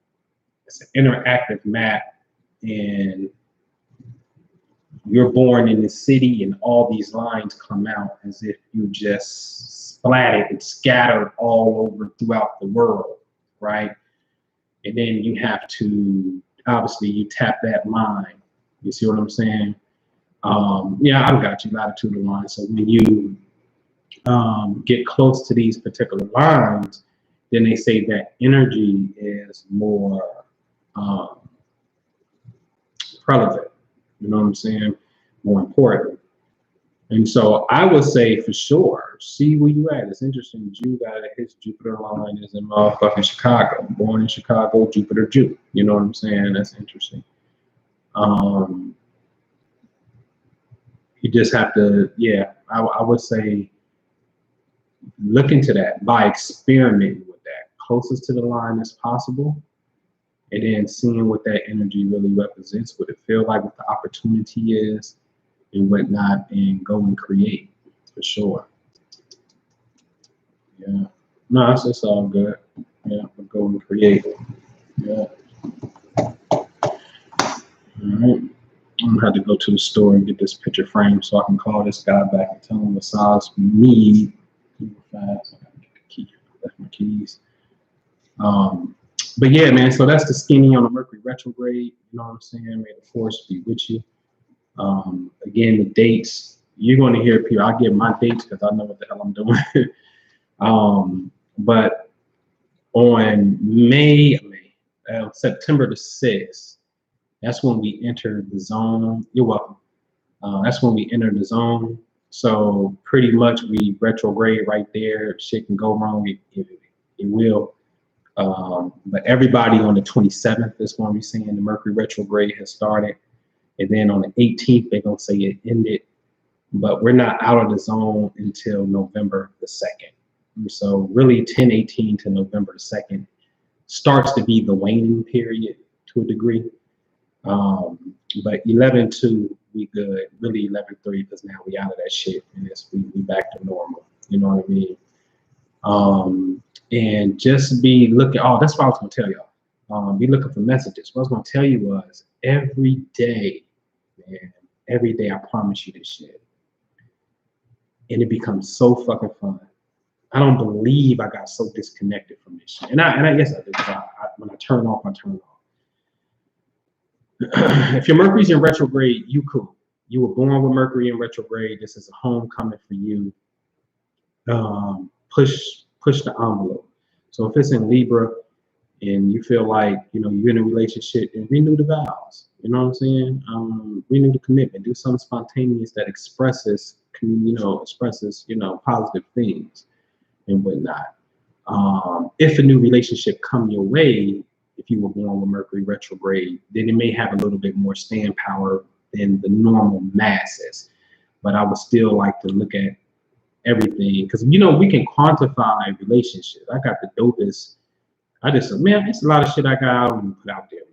it's an interactive map, and you're born in the city and all these lines come out as if you just splatted and scattered all over throughout the world, right? And then you have to, obviously you tap that line. You see what I'm saying? Yeah, I've got you, latitude line. So when you get close to these particular lines, then they say that energy is more relevant. You know what I'm saying? More important. And so I would say for sure, see where you at. It's interesting. Jew got his Jupiter line is in motherfucking Chicago. Born in Chicago, Jupiter Jew. You know what I'm saying? That's interesting. You just have to, yeah, I would say look into that by experimenting with that closest to the line as possible, and then seeing what that energy really represents, what it feels like, what the opportunity is, and whatnot, and go and create for sure. Yeah, no, it's all good. Yeah, but go and create. Yeah. All right. I'm gonna have to go to the store and get this picture frame so I can call this guy back and tell him what size we need. Fast. I gotta get the key. I left my keys. But yeah, man. So that's the skinny on the Mercury retrograde. You know what I'm saying? May the force be with you. Again, the dates you're going to hear here. I give my dates because I know what the hell I'm doing. But on September the 6th, that's when we enter the zone. You're welcome. That's when we enter the zone. So pretty much we retrograde right there. Shit can go wrong. It will. But everybody on the 27th is going to be saying the Mercury retrograde has started. And then on the 18th, they're going to say it ended. But we're not out of the zone until November the 2nd. So really 10/18 to November the 2nd starts to be the waning period to a degree. But 11/2, we good. Really 11/3, because now we out of that shit and we back to normal. You know what I mean? And just be looking. Oh, that's what I was gonna tell y'all. Be looking for messages. What I was gonna tell you was every day, man. Every day, I promise you this shit, and it becomes so fucking fun. I don't believe I got so disconnected from this shit, and I guess I did. When I turn off, I turn off. If your Mercury's in retrograde, you cool. You were born with Mercury in retrograde. This is a homecoming for you. Push the envelope. So if it's in Libra and you feel like you're in a relationship, and renew the vows. You know what I'm saying? Renew the commitment. Do something spontaneous that expresses positive things and whatnot. If a new relationship come your way, if you were born with Mercury retrograde, then it may have a little bit more staying power than the normal masses. But I would still like to look at everything, because we can quantify relationships. I got the dopest. It's a lot of shit I got out and put out there.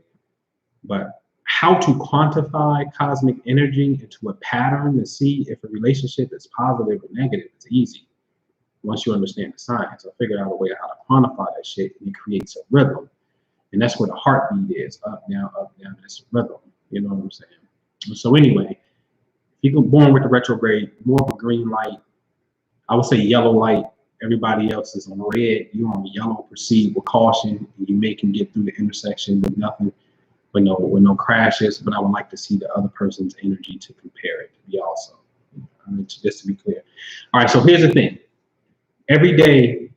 But how to quantify cosmic energy into a pattern to see if a relationship is positive or negative is easy. Once you understand the science, I figured out a way how to quantify that shit, and it creates a rhythm. And that's where the heartbeat is, up, down, it's a rhythm. You know what I'm saying? So anyway, if you're born with the retrograde, more of a green light, I would say yellow light. Everybody else is on red. You're on yellow. Proceed with caution. And you can get through the intersection with nothing, with no crashes. But I would like to see the other person's energy to compare it to be also. Just to be clear. All right. So here's the thing. Every day,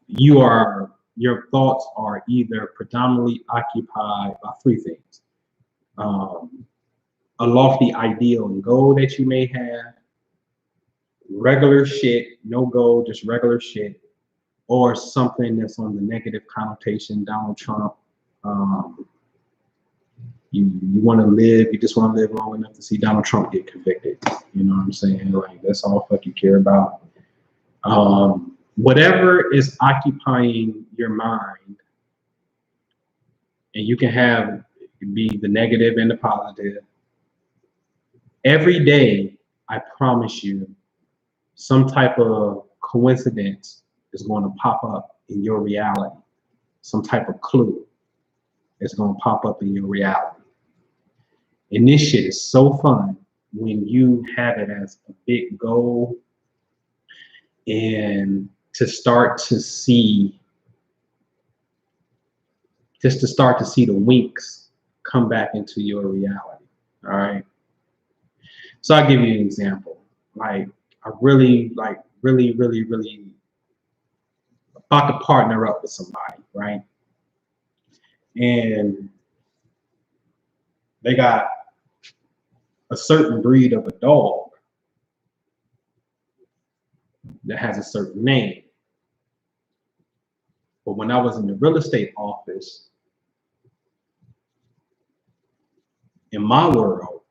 your thoughts are either predominantly occupied by three things: a lofty ideal and goal that you may have, regular shit, no goal, just regular shit, or something that's on the negative connotation, Donald Trump. You want to live, you just want to live long enough to see Donald Trump get convicted. You know what I'm saying? Like, that's all fuck you care about. Whatever is occupying your mind, and you can be the negative and the positive. Every day, I promise you, some type of coincidence is going to pop up in your reality. Some type of clue is going to pop up in your reality. And this shit is so fun when you have it as a big goal, and to start to see the winks come back into your reality. All right. So I'll give you an example. Like, I really about to partner up with somebody, right? And they got a certain breed of a dog that has a certain name. But when I was in the real estate office, in my world,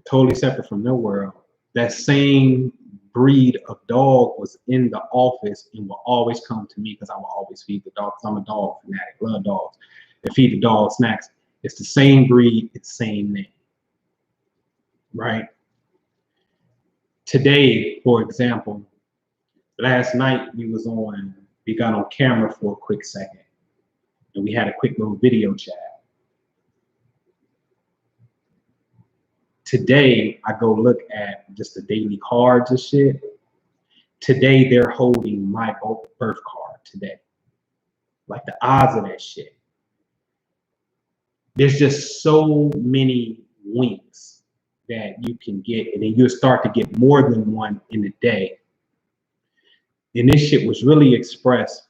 totally separate from their world, that same breed of dog was in the office and will always come to me because I will always feed the dog, because I'm a dog fanatic, love dogs, and feed the dog snacks. It's the same breed, it's the same name, right? Today, for example, last night we got on camera for a quick second, and we had a quick little video chat. Today, I go look at just the daily cards and shit. Today, they're holding my birth card today. Like the odds of that shit. There's just so many winks that you can get, and then you'll start to get more than one in a day. And this shit was really expressed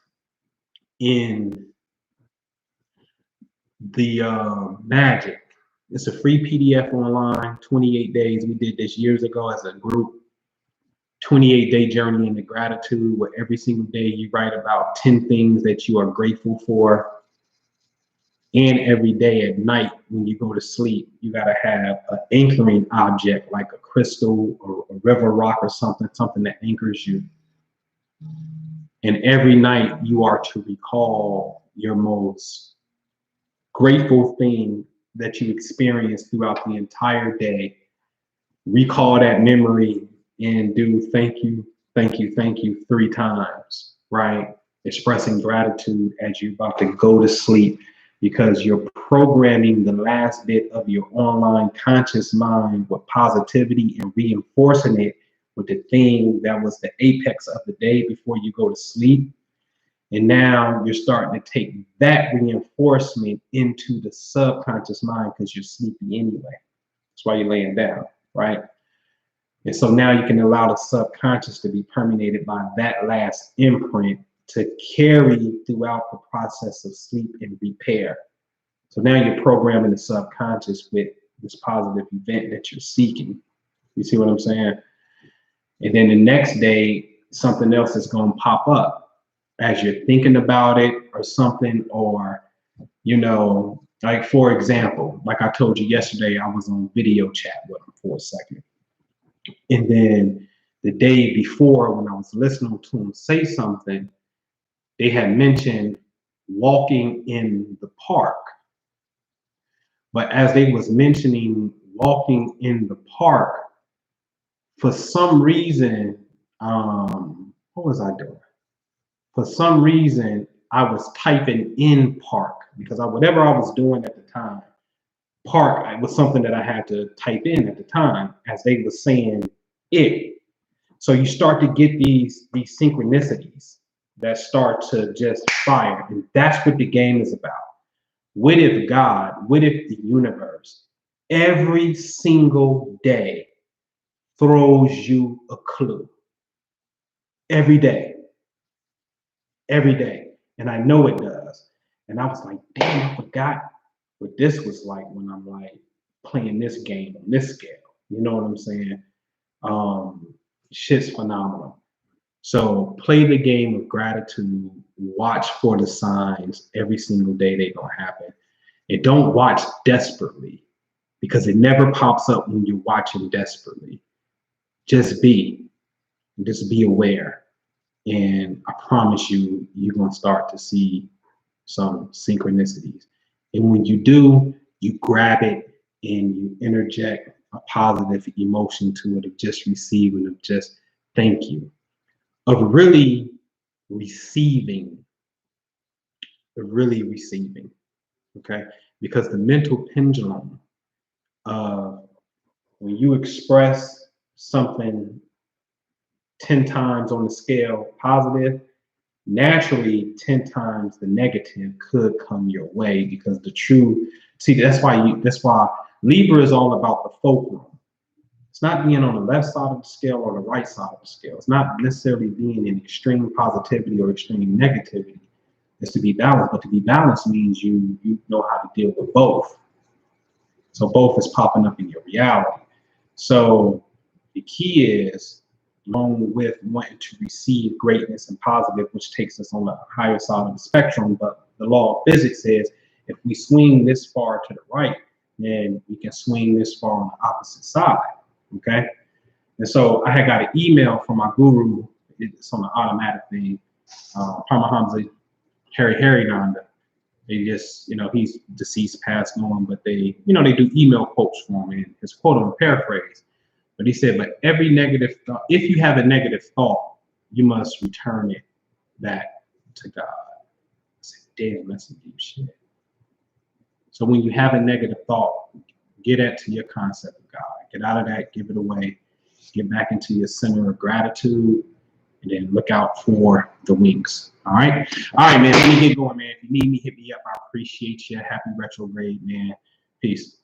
in the magic. It's a free PDF online, 28 days. We did this years ago as a group. 28-day journey into gratitude, where every single day you write about 10 things that you are grateful for. And every day at night when you go to sleep, you got to have an anchoring object like a crystal or a river rock or something that anchors you. And every night you are to recall your most grateful thing that you experienced throughout the entire day. Recall that memory and do thank you, thank you, thank you 3 times, right? Expressing gratitude as you're about to go to sleep, because you're programming the last bit of your online conscious mind with positivity and reinforcing it with the thing that was the apex of the day before you go to sleep. And now you're starting to take that reinforcement into the subconscious mind because you're sleepy anyway. That's why you're laying down, right? And so now you can allow the subconscious to be permeated by that last imprint to carry throughout the process of sleep and repair. So now you're programming the subconscious with this positive event that you're seeking. You see what I'm saying? And then the next day, something else is going to pop up as you're thinking about it or something, or, you know, like for example, like I told you yesterday, I was on video chat with him for a second. And then the day before, when I was listening to him say something, they had mentioned walking in the park. But as they was mentioning walking in the park, for some reason, what was I doing? For some reason, I was typing in park, because whatever I was doing at the time, park was something that I had to type in at the time as they were saying it. So you start to get these synchronicities that start to just fire. And that's what the game is about. What if God, what if the universe, every single day throws you a clue? Every day. Every day. And I know it does. And I was like, damn, I forgot what this was like when I'm like playing this game on this scale. You know what I'm saying? Shit's phenomenal. So play the game of gratitude. Watch for the signs every single day. They're gonna happen. And don't watch desperately, because it never pops up when you're watching desperately. Just be aware. And I promise you, you're gonna start to see some synchronicities. And when you do, you grab it and you interject a positive emotion to it of just receiving, of just thank you, of really receiving, okay? Because the mental pendulum, when you express something 10 times on the scale positive, naturally 10 times the negative could come your way, because the true, see, that's why Libra is all about the fulcrum. It's not being on the left side of the scale or the right side of the scale. It's not necessarily being in extreme positivity or extreme negativity. It's to be balanced, but to be balanced means you know how to deal with both. So both is popping up in your reality. So the key is along with wanting to receive greatness and positive, which takes us on the higher side of the spectrum. But the law of physics says if we swing this far to the right, then we can swing this far on the opposite side. Okay. And so I had got an email from my guru. It's on the automatic thing. Paramahamsa Harinanda. They just, he's deceased, passed on, but they, they do email quotes for him. And his quote, I'm paraphrase, but he said, but every negative thought, if you have a negative thought, you must return it back to God. I said, damn, that's some deep shit. So when you have a negative thought, get to your concept of God. Get out of that, give it away, get back into your center of gratitude, and then look out for the winks. All right, man. Let me get going, man. If you need me, hit me up. I appreciate you. Happy retrograde, man. Peace.